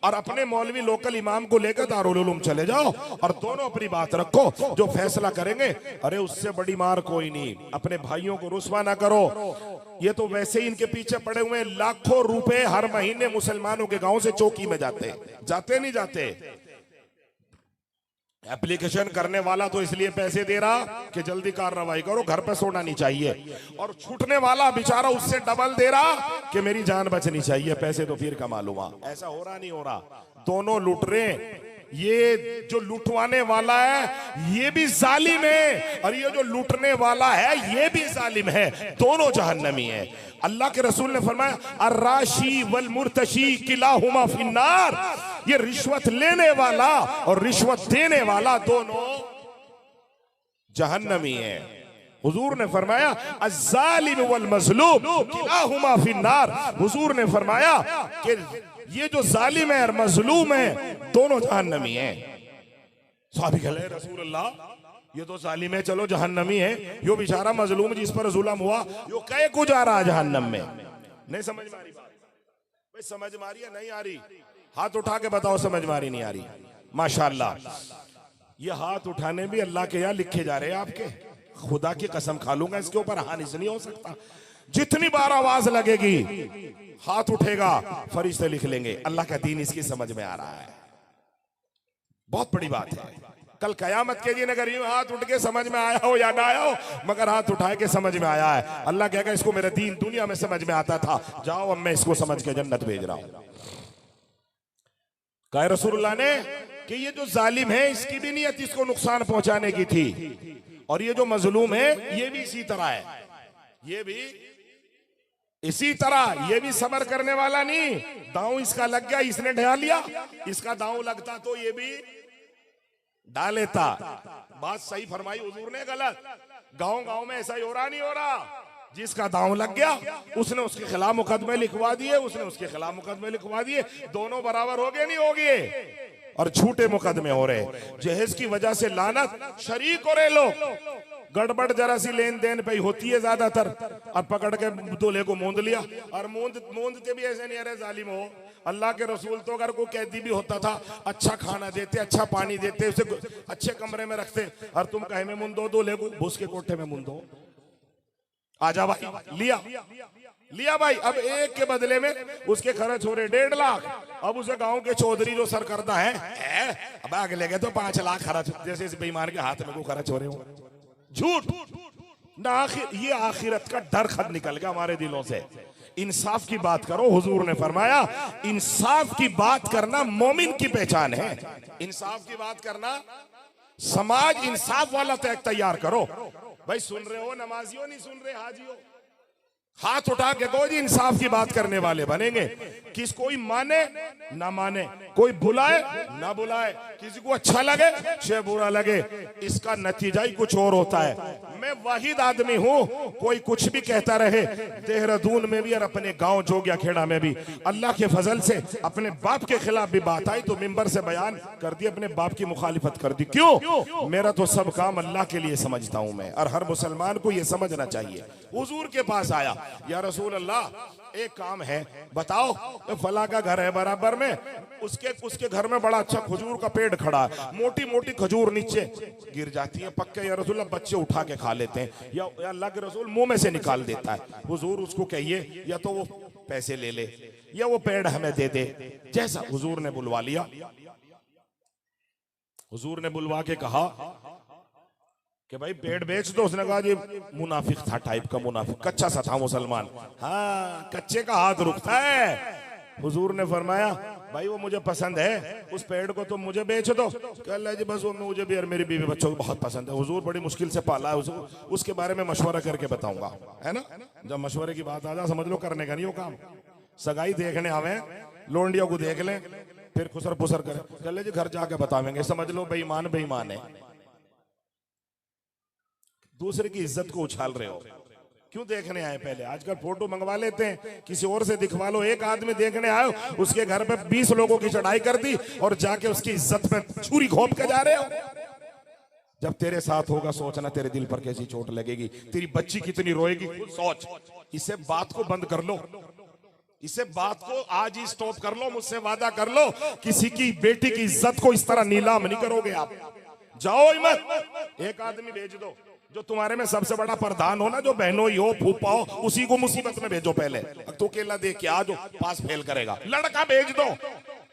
और अपने मौलवी लोकल इमाम को लेकर दारुल उलूम चले जाओ और दोनों अपनी बात रखो, जो फैसला करेंगे। अरे उससे बड़ी मार कोई नहीं। अपने भाइयों को रुस्वा ना करो। ये तो वैसे ही इनके पीछे पड़े हुए हैं। लाखों रुपए हर महीने मुसलमानों के गांव से चौकी में जाते नहीं जाते। एप्लीकेशन करने वाला तो इसलिए पैसे दे रहा कि जल्दी कार्रवाई करो, घर पे सोना नहीं चाहिए, और छूटने वाला बेचारा उससे डबल दे रहा कि मेरी जान बचनी चाहिए, पैसे तो फिर कमा लूंगा। ऐसा हो रहा नहीं हो रहा? दोनों लूट रहे हैं। ये जो लुटवाने वाला है ये भी जालिम है, और ये जो लूटने वाला है ये भी जालिम है। दोनों जहन्नमी है। अल्लाह के रसूल ने फरमाया, अर्राशी वल मुर्तशी किलाहुमा फिन्नार। ये रिश्वत लेने वाला और रिश्वत देने वाला दोनों जहन्नमी है। हुजूर ने फरमाया, अज़्ज़ालिम वल मज़लूम किलाहुमा फिन्नार। हुजूर ने फरमाया कि ये जो जालिम है और मजलूम है दोनों जहन्नमी हैं। सहाबी कहले, रसूल अल्लाह, ये तो जालिम है, चलो जहन्नमी है, यो बेचारा मजलूम जिस पर जुल्म हुआ यो कहे को जा रहा जहन्नम में। नहीं समझ में आ रही बात? भाई समझ में आ रही है नहीं आ रही? हाथ उठा के बताओ समझ में आ रही नहीं आ रही? माशाअल्लाह, ये हाथ उठाने भी अल्लाह के यहाँ लिखे जा रहे हैं आपके। खुदा की कसम खा लूंगा इसके ऊपर हानिस नहीं हो सकता। जितनी बार आवाज लगेगी हाथ उठेगा, फरिश्ते लिख लेंगे। अल्लाह का दीन इसकी समझ में आ रहा है। बहुत बड़ी बात है। कल कयामत के दिन अगर यूं हाथ उठ के समझ में आया हो या ना आया हो, मगर हाथ उठाए के समझ में आया है, अल्लाह कहेगा इसको मेरा दीन दुनिया में समझ में आता था, जाओ अब मैं इसको समझ के जन्नत भेज रहा हूं। कहा रसूलुल्लाह ने कि ये जो जालिम है इसकी भी नियत इसको नुकसान पहुंचाने की थी, और ये जो मजलूम है ये भी इसी तरह है। ये भी इसी तरह, ये भी सबर करने वाला नहीं। दांव इसका लग गया, इसने ढा लिया, इसका दांव लगता तो ये भी डालेता। बात सही फरमाई हुजूर ने, गलत? गांव गांव में ऐसा ही हो रहा नहीं हो रहा? जिसका दांव लग गया उसने उसके खिलाफ मुकदमे लिखवा दिए, उसने उसके खिलाफ मुकदमे लिखवा दिए, दोनों बराबर हो गए नहीं हो गए, और झूठे मुकदमे हो रहे। जहेज की वजह से लानत, शरीक हो रहे लोग। गड़बड़ जरा सी लेन देन पे होती है ज्यादातर, और पकड़ के दूल्हे को मूंद लिया, और मूंदते भी ऐसे नहीं, अरे जालिम हो। अल्लाह के रसूल तो अगर कोई कैदी भी होता था, अच्छा खाना देते, अच्छा पानी देते, उसे अच्छे कमरे में रखते, और तुम कहे में मूंदो दूल्हे को, भूस के कोठे में मूंदो। आजा भाई, लिया भाई। अब एक के बदले में उसके खर्च हो रहे 1.5 लाख। अब उसे गांव के चौधरी जो सरकर्दा है, अब आगे ले गए तो 5 लाख खर्च, जैसे इस बेईमान के हाथ में को खर्च हो रहे हो। झूठ ना, ये आखिरत का डर खत्म निकल गया हमारे दिलों से। इंसाफ की बात करो। हुजूर ने फरमाया, इंसाफ की बात करना मोमिन की पहचान है। इंसाफ की बात करना, समाज इंसाफ वाला तैयार करो। भाई सुन रहे हो नमाजियों, नहीं सुन रहे हाजियों? हाथ उठा के दो जी, इंसाफ की बात करने वाले बनेंगे। किस कोई माने ना माने, कोई बुलाए ना बुलाए, किसी को अच्छा लगे चाहे बुरा लगे, इसका नतीजा ही कुछ और होता है। मैं वाहिद आदमी हूं, कोई कुछ भी कहता रहे, देहरादून में भी और अपने गांव जोगिया खेड़ा में भी अल्लाह के फजल से अपने बाप के खिलाफ भी बात आई तो मिंबर से बयान कर दी, अपने बाप की मुखालिफत कर दी। क्यों? मेरा तो सब काम अल्लाह के लिए समझता हूं मैं, और हर मुसलमान को यह समझना चाहिए। हुजूर के पास आया, या रसूल अल्लाह, एक काम है बताओ। तो फला का घर है बराबर में, उसके घर में बड़ा अच्छा खजूर का पेड़ खड़ा है, मोटी मोटी खजूर नीचे गिर जाती है पक्के, या रसूल बच्चे उठा के खा लेते हैं, या अल्लाह के रसूल मुंह में से निकाल देता है। हुजूर उसको कहिए या तो वो पैसे ले ले या वो पेड़ हमें दे दे। जैसा हुजूर ने बुलवा लिया, हुजूर ने बुलवा के कहा कि भाई पेड़ बेच दो। उसने कहा जी, मुनाफिक था, टाइप का मुनाफिक, कच्चा सा था मुसलमान। हाँ, कच्चे का हाथ रुकता है। हुजूर ने फरमाया, भाई वो मुझे पसंद है, उस पेड़ को तुम मुझे बेच दो। कह जी बस वो मुझे भी और मेरी बीवी बच्चों को बहुत पसंद है, हुजूर बड़ी मुश्किल से पाला है, उसके बारे में मशवरा करके बताऊंगा, है ना। जब मशवरे की बात आ जा, समझ लो करने का नहीं वो काम। सगाई देखने आवे, लोंडियों को देख लें, फिर खुसर पुसर करें, कह जी घर जाके बतावेंगे, समझ लो बेईमान बेईमान है। दूसरे की इज्जत को उछाल रहे हो, क्यों देखने आए? पहले आजकल फोटो मंगवा लेते हैं, किसी और से दिखवा लो। एक आदमी देखने आए, उसके घर पे 20 लोगों की चढ़ाई कर दी और जाके उसकी इज्जत में छुरी घोंप के जा रहे हो। जब तेरे साथ होगा सोचना तेरे दिल पर कैसी चोट लगेगी, तेरी बच्ची कितनी रोएगी, सोच। इसे बात को बंद कर लो, इसे बात को आज ही स्टॉप कर लो, मुझसे वादा कर लो, किसी की बेटी की इज्जत को इस तरह नीलाम नहीं करोगे आप। जाओ ही मत, एक आदमी भेज दो जो तुम्हारे में सबसे बड़ा प्रधान हो ना, जो बहनों ही हो, फूफा हो, उसी को मुसीबत में भेजो पहले। तू अकेला देख के आ जो पास फेल करेगा, लड़का भेज दो।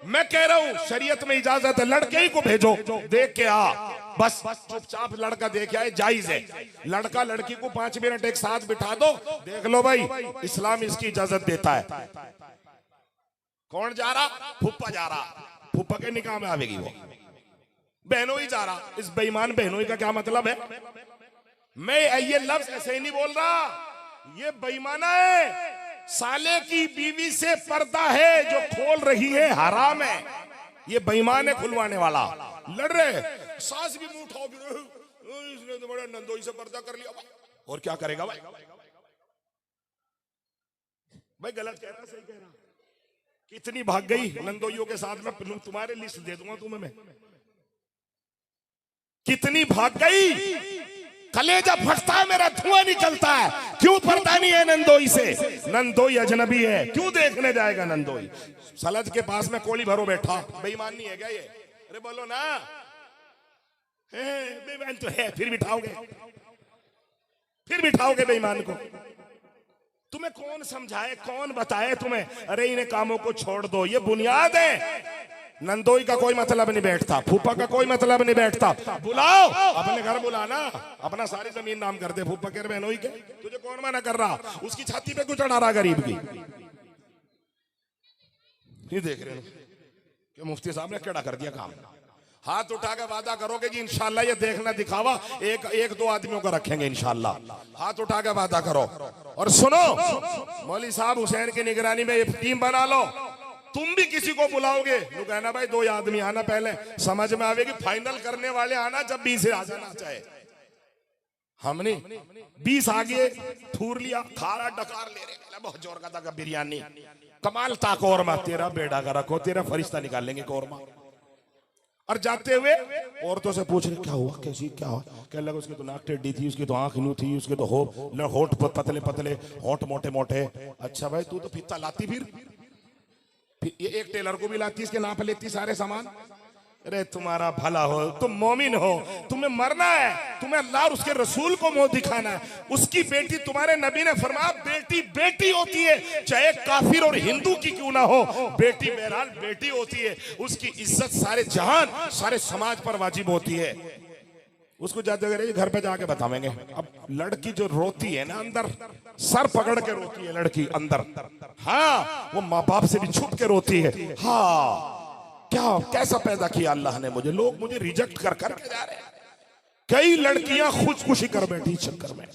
मैं कह रहा हूं शरीयत में इजाजत है, लड़के ही को भेजो, देख के आ, बस चुपचाप लड़का देख आए, जायज है। लड़का लड़की को 5 मिनट एक साथ बिठा दो, देख लो भाई इस्लाम इसकी इजाजत देता है। कौन जा रहा? फूफा जा रहा, फूफा के निकाह में आवेगी वो। बहनों ही जा रहा, इस बेईमान बहनों ही का क्या मतलब है? मैं ये लफ्ज ऐसे ही नहीं बोल रहा, ये बेईमाना है। साले की बीवी से पर्दा है जो खोल रही है, हराम है। ये बेईमान है खुलवाने वाला। लड़ रहे सास भी मुंह उठाओ, इसने तो बड़ा नंदोई से पर्दा कर लिया। और क्या करेगा भाई? भाई गलत कह रहा, सही कह रहा। कितनी भाग गई नंदोइयों के साथ में, तुम्हारे लिस्ट दे दूंगा तुम्हें मैं। कितनी भाग गई, कलेजा फटता है मेरा, धुआं निकलता है। क्यों पर्दा नहीं है नंदोई से? नंदोई अजनबी है, क्यों देखने जाएगा नंदोई? सलज के पास में कोली भरो बैठा, बेईमान नहीं है क्या ये? अरे बोलो ना, बेईमान तो है, फिर बिठाओगे बेईमान को। तुम्हें कौन समझाए, कौन बताए तुम्हें? अरे इन्हें कामों को छोड़ दो, ये बुनियाद है। नंदोई का कोई मतलब नहीं बैठता, फूफा का कोई मतलब नहीं बैठता। बुलाओ, अपने घर बुलाना, अपना सारी जमीन नाम कर दे फूफा के बहनोई के। तुझे कौन मना कर रहा? उसकी छाती पे कुछ चढ़ा रहा गरीब की। ये देख रहे हो कि मुफ्ती साहब ने क्या कर दिया काम। हाथ उठा के वादा करोगे जी इंशाल्लाह ये देखना दिखावा एक दो आदमियों का रखेंगे इंशाल्लाह। हाथ उठा के वादा करो। और सुनो, मौलवी साहब हुसैन की निगरानी में एक टीम बना लो। तुम भी किसी को बुलाओगे तो कहना भाई 2 आदमी आना, पहले समझ में आवेगी। फाइनल करने वाले आना जब 20 आ जाना चाहे। हमने 20 आगे थूर लिया, खारा डकार ले रहे, बहुत जोर का था बिरयानी, कमाल था कौरमा, तेरा बेड़ा का रखो, तेरा फरिश्ता निकाल लेंगे कौरमा। और जाते हुए औरतों से पूछ रहे क्या हुआ, कैसी क्या हुआ? कहने लगा उसकी तो नाक टेढ़ी थी, उसकी तो आंख यूं थी, उसके तो होठ पतले पतले, होठ मोटे मोटे। अच्छा भाई तू तो फित्ता लाती, फिर ये एक टेलर को भी लाती, इसके नाप लेती सारे सामान। अरे तुम्हारा भला हो, तुम मोमिन हो, तुम्हें मरना है, तुम्हें अल्लाह और उसके रसूल को मुंह दिखाना है। उसकी बेटी, तुम्हारे नबी ने फरमाया बेटी बेटी होती है, चाहे काफिर और हिंदू की क्यों ना हो, बेटी बहरहाल बेटी होती है। उसकी इज्जत सारे जहान, सारे समाज पर वाजिब होती है। उसको जाते घर पे जाके बतावेंगे। अब लड़की जो रोती है ना अंदर, सर पकड़ के रोती है लड़की अंदर। हाँ, वो माँ बाप से भी छुप के रोती है। हाँ, क्या कैसा पैदा किया अल्लाह ने मुझे, लोग मुझे रिजेक्ट कर करके जा रहे हैं। कई लड़कियां खुदकुशी कर बैठी चक्कर में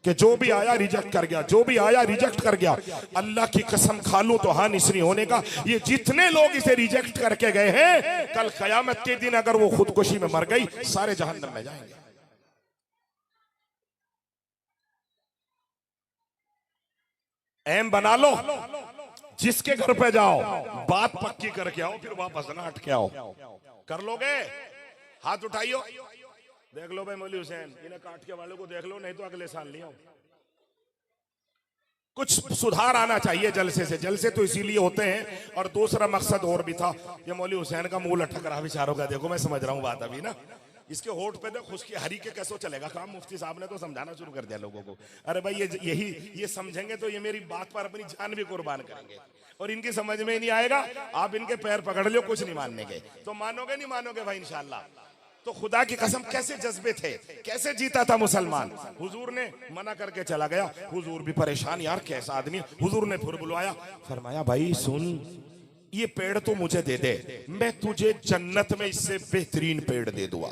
कि जो भी आया रिजेक्ट कर गया, जो भी आया रिजेक्ट कर गया। अल्लाह की कसम खा लूं तो हानिस नहीं होने का। ये जितने लोग इसे रिजेक्ट करके गए हैं, कल कयामत के दिन अगर वो खुदकुशी में मर गई, सारे जहन्नम में जाएंगे। एम बना लो, जिसके घर पे जाओ बात पक्की करके आओ, फिर वापस ना हट के आओ। कर लोगे? हाथ उठाइयो, देख लो भाई मौलवी हुसैन, इन्हें काट के वालों को देख लो, नहीं तो अगले साल नहीं आओ। कुछ सुधार आना चाहिए जलसे से। जलसे तो इसीलिए होते हैं, और दूसरा मकसद और भी था। ये मौलवी हुसैन का मुंह लटक रहा बेचारों का, देखो मैं समझ रहा हूँ बात अभी ना। इसके होठ पे देख, खुशकी हरी के कैसे चलेगा काम। मुफ्ती साहब ने तो समझाना शुरू कर दिया लोगों को। अरे भाई ये समझेंगे तो ये मेरी बात पर अपनी जान भी कुर्बान करेंगे, और इनकी समझ में ही नहीं आएगा। आप इनके पैर पकड़ लो, कुछ नहीं मानने के तो मानोगे नहीं मानोगे भाई इंशाल्लाह। तो खुदा की कसम कैसे जज्बे थे, कैसे जीता था मुसलमान। हुजूर ने मना करके चला गया, हुजूर भी परेशान, यार कैसा आदमी। हुजूर ने फिर बुलवाया, फरमाया भाई सुन, ये पेड़ तो मुझे दे दे, मैं तुझे जन्नत में इससे बेहतरीन पेड़ दे दूंगा।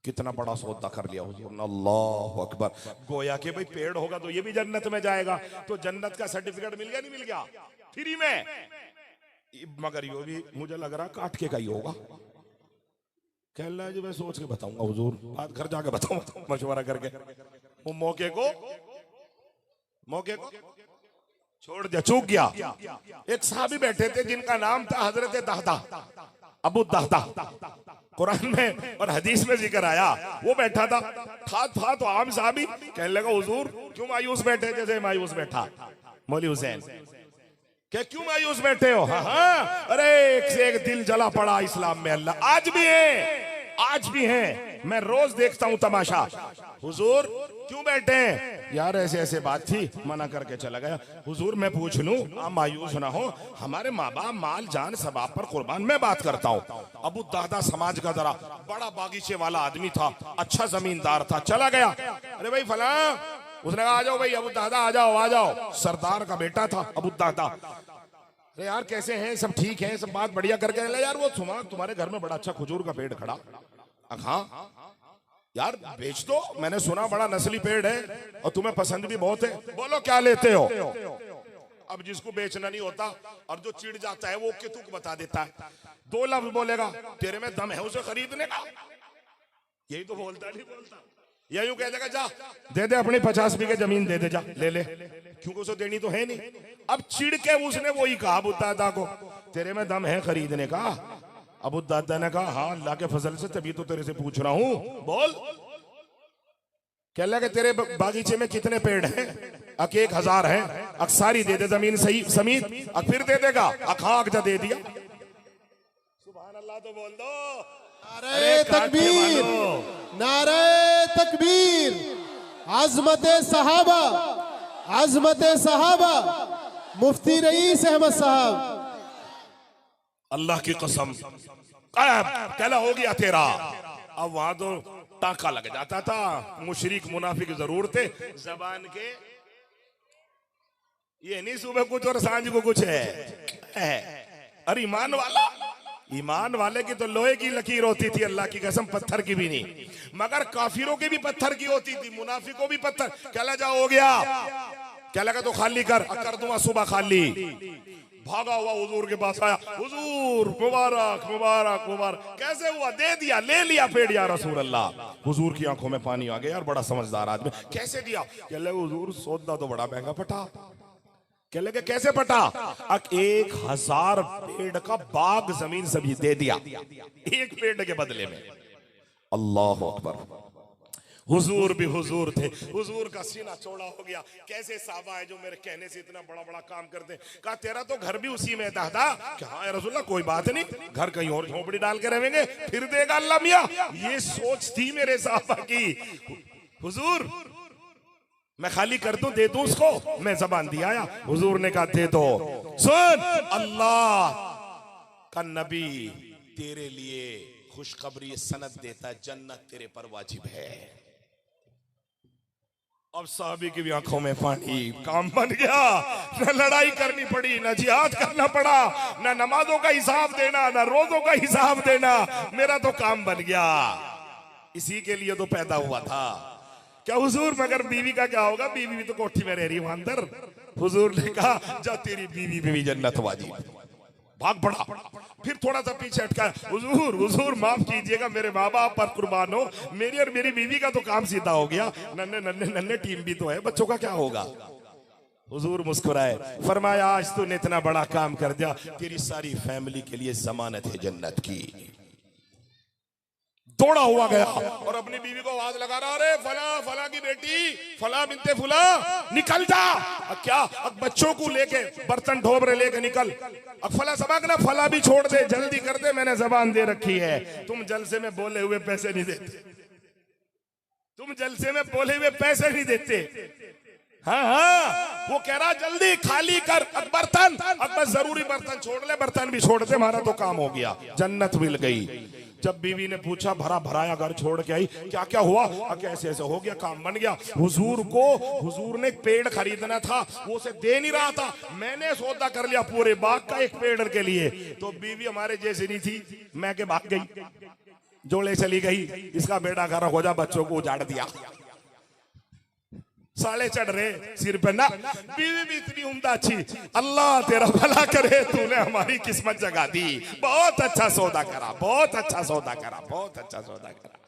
कितना बड़ा सौदा कर लिया हुजूर ने, अल्लाह अकबर। गोया कि भाई पेड़ होगा तो ये भी जन्नत में जाएगा, तो जन्नत का सर्टिफिकेट मिल गया नहीं मिल गया फ्री में। मगर यो भी मुझे लग रहा काट के का ही होगा। कहना है जी मैं सोच के बताऊंगा हुजूर, बात घर जाके बताऊंगा मशवरा करके। वो मौके को छोड़ दिया, चूक गया। एक साहबी बैठे थे जिनका नाम था हजरत दहदा, अबू दहदा। कुरान में और हदीस में जिक्र आया, वो बैठा था तो आम साहबी। कहने लगा हुजूर क्यों मायूस बैठे, जैसे मायूस बैठा। मौलवी हुसैन क्या क्यों मायूस बैठे हो? हाँ हाँ, अरे एक से एक दिल जला पड़ा इस्लाम में। अल्लाह आज भी है, आज भी है। मैं रोज देखता हूं तमाशा। हुजूर क्यों बैठे हैं? यार ऐसे ऐसे बात थी, मना करके चला गया। हुजूर मैं पूछ लूं, आप मायूस ना हो, हमारे माँ बाप माल जान सब आप पर कुर्बान। मैं बात करता हूँ, अबू दादा समाज का जरा बड़ा बागीचे वाला आदमी था, अच्छा जमींदार था, चला गया। अरे भाई फला, उसने कहा आ जाओ भाई अबू दादा, आ जाओ आ जाओ। सरदार का बेटा था अबू दादा। अरे यार कैसे हैं? सब ठीक है, सब बात बढ़िया करके। यार वो सुना तुम्हारे घर में बड़ा अच्छा खजूर का पेड़ खड़ा। हाँ यार बेच दो, मैंने सुना बड़ा नस्ली पेड़ है और तुम्हें पसंद भी बहुत है। बोलो क्या लेते हो? अब जिसको बेचना नहीं होता और जो चिढ़ जाता है वो तुक बता देता है। 2 लफ्ज बोलेगा, तेरे में दम है उसे खरीदने का? यही तो बोलता नहीं बोलता। या यूं कह देगा जा दे दे अपनी 50 बीघे जमीन दे दे, जा ले ले, क्योंकि उसे देनी तो है नहीं। अब चिढ़ के उसने वही कहा अबू दादा को, तेरे में दम है खरीदने का? अबू दादा ने कहा हाँ अल्लाह के फजल से, तभी तो तेरे से पूछ रहा हूं, बोल। कह लगा तेरे बागीचे में कितने पेड़ हैं? अक 1000 है। अक सारी दे दे जमीन सही समीत। अक फिर दे देगा? अक जा दे दिया। सुभान अल्लाह तो बोल दो। नारे तकबीर, नारे तकबीर। अजमत सहाबा, अजमत सहाबा, मुफ्ती रईस अहमद साहब। अल्लाह की कसम कहला हो गया तेरा। अब वहां तो टाका लग जाता था। मुशरिक मुनाफिक जरूर थे जबान के, ये नहीं सुबह कुछ और सांझ को कुछ है। अरे ईमान वाले की तो लोहे की लकीर होती थी, अल्लाह की कसम पत्थर की भी नहीं। मगर काफिरों की भी पत्थर की होती थी, मुनाफिकों भी पत्थर। कहला जा हो गया, क्या लगा तो खाली कर दूंगा सुबह खाली। भागा हुआ हुजूर के पास आया, हुजूर मुबारक मुबारक मुबारक। कैसे हुआ? दे दिया, ले लिया पेड़ या रसूल अल्लाह। हुजूर की आंखों में पानी आ गया, यार बड़ा समझदार आदमी। कैसे दिया? कह लगे हुजूर सौदा तो बड़ा महंगा पटा। कह लगे कैसे पटा? 1000 पेड़ का बाग जमीन सभी दे दिया एक पेड़ के बदले में। अल्लाह अकबर। हुजूर भी हुजूर थे, हुजूर का सीना चौड़ा हो गया। कैसे साहबा है जो मेरे कहने से इतना बड़ा बड़ा काम करते हैं। कहा तेरा तो घर भी उसी में है दादा। हाँ रसूलल्लाह कोई बात नहीं, घर कहीं और झोपड़ी डाल के रहेंगे, फिर देगा अल्लाह मियां। ये सोच थी मेरे साहबा की। हुजूर मैं खाली कर दूं, दे दूं उसको? मैं जबान दिया आया। हुजूर ने कहा दे दो। सुन, अल्लाह का नबी तेरे लिए खुशखबरी सनद देता, जन्नत तेरे पर वाजिब है। अब साहबी की भी आंखों में पानी। काम बन गया। न लड़ाई करनी पड़ी, न जिहाद करना पड़ा, न नमाजों का हिसाब देना, न रोजों का हिसाब देना। मेरा तो काम बन गया। इसी के लिए तो पैदा हुआ था। क्या हुजूर मगर बीवी का क्या होगा? बीवी भी तो कोठी में रह रही है वहां अंदर। हुजूर ने कहा जा तेरी बीवी पे भी जन्नत वाजिब। भाग पड़ा। फिर थोड़ा सा पीछे हटका, हुजूर हुजूर माफ कीजिएगा, मेरे माँ बाप पर कुर्बान हो, मेरी और मेरी बीवी का तो काम सीधा हो गया। नन्हे नन्हे नन्हे टीम भी तो है, बच्चों का क्या होगा? हुजूर मुस्कुराए, फरमाया आज तूने इतना बड़ा काम कर दिया, तेरी सारी फैमिली के लिए जमानत है जन्नत की। दौड़ा हुआ गया और अपनी बीवी को आवाज लगा रहा, अरे फला फला की बेटी, फला बिनते फुला, निकल जा। क्या? अब बच्चों को लेके बर्तन ढोबरे लेके निकल। अब फला सबक ना, फला भी छोड़ दे, जल्दी कर दे, मैंने जबान दे रखी है। तुम जलसे में बोले हुए पैसे नहीं देते, तुम जलसे में बोले हुए पैसे नहीं देते। हाँ हाँ, वो कह रहा जल्दी खाली कर बर्तन। अब बस जरूरी बर्तन छोड़ ले, बर्तन भी छोड़ दे, हमारा तो काम हो गया, जन्नत मिल गई। जब बीवी ने पूछा, भरा भराया घर छोड़ के आई, क्या क्या हुआ? कैसे ऐसे हो गया, काम बन गया। हुजूर ने एक पेड़ खरीदना था, वो उसे दे नहीं रहा था, मैंने सौदा कर लिया पूरे बाग का एक पेड़ के लिए। तो बीवी हमारे जैसी नहीं थी, मैं के भाग गई, जोड़े चली गई, इसका बेटा घर हो जा, बच्चों को उजाड़ दिया, साले चढ़ रहे सिर पे ना। बीवी भी इतनी उम्दा अच्छी, अल्लाह तेरा भला करे, तूने हमारी किस्मत जगा दी। बहुत अच्छा सौदा करा, बहुत अच्छा सौदा करा, बहुत अच्छा सौदा करा।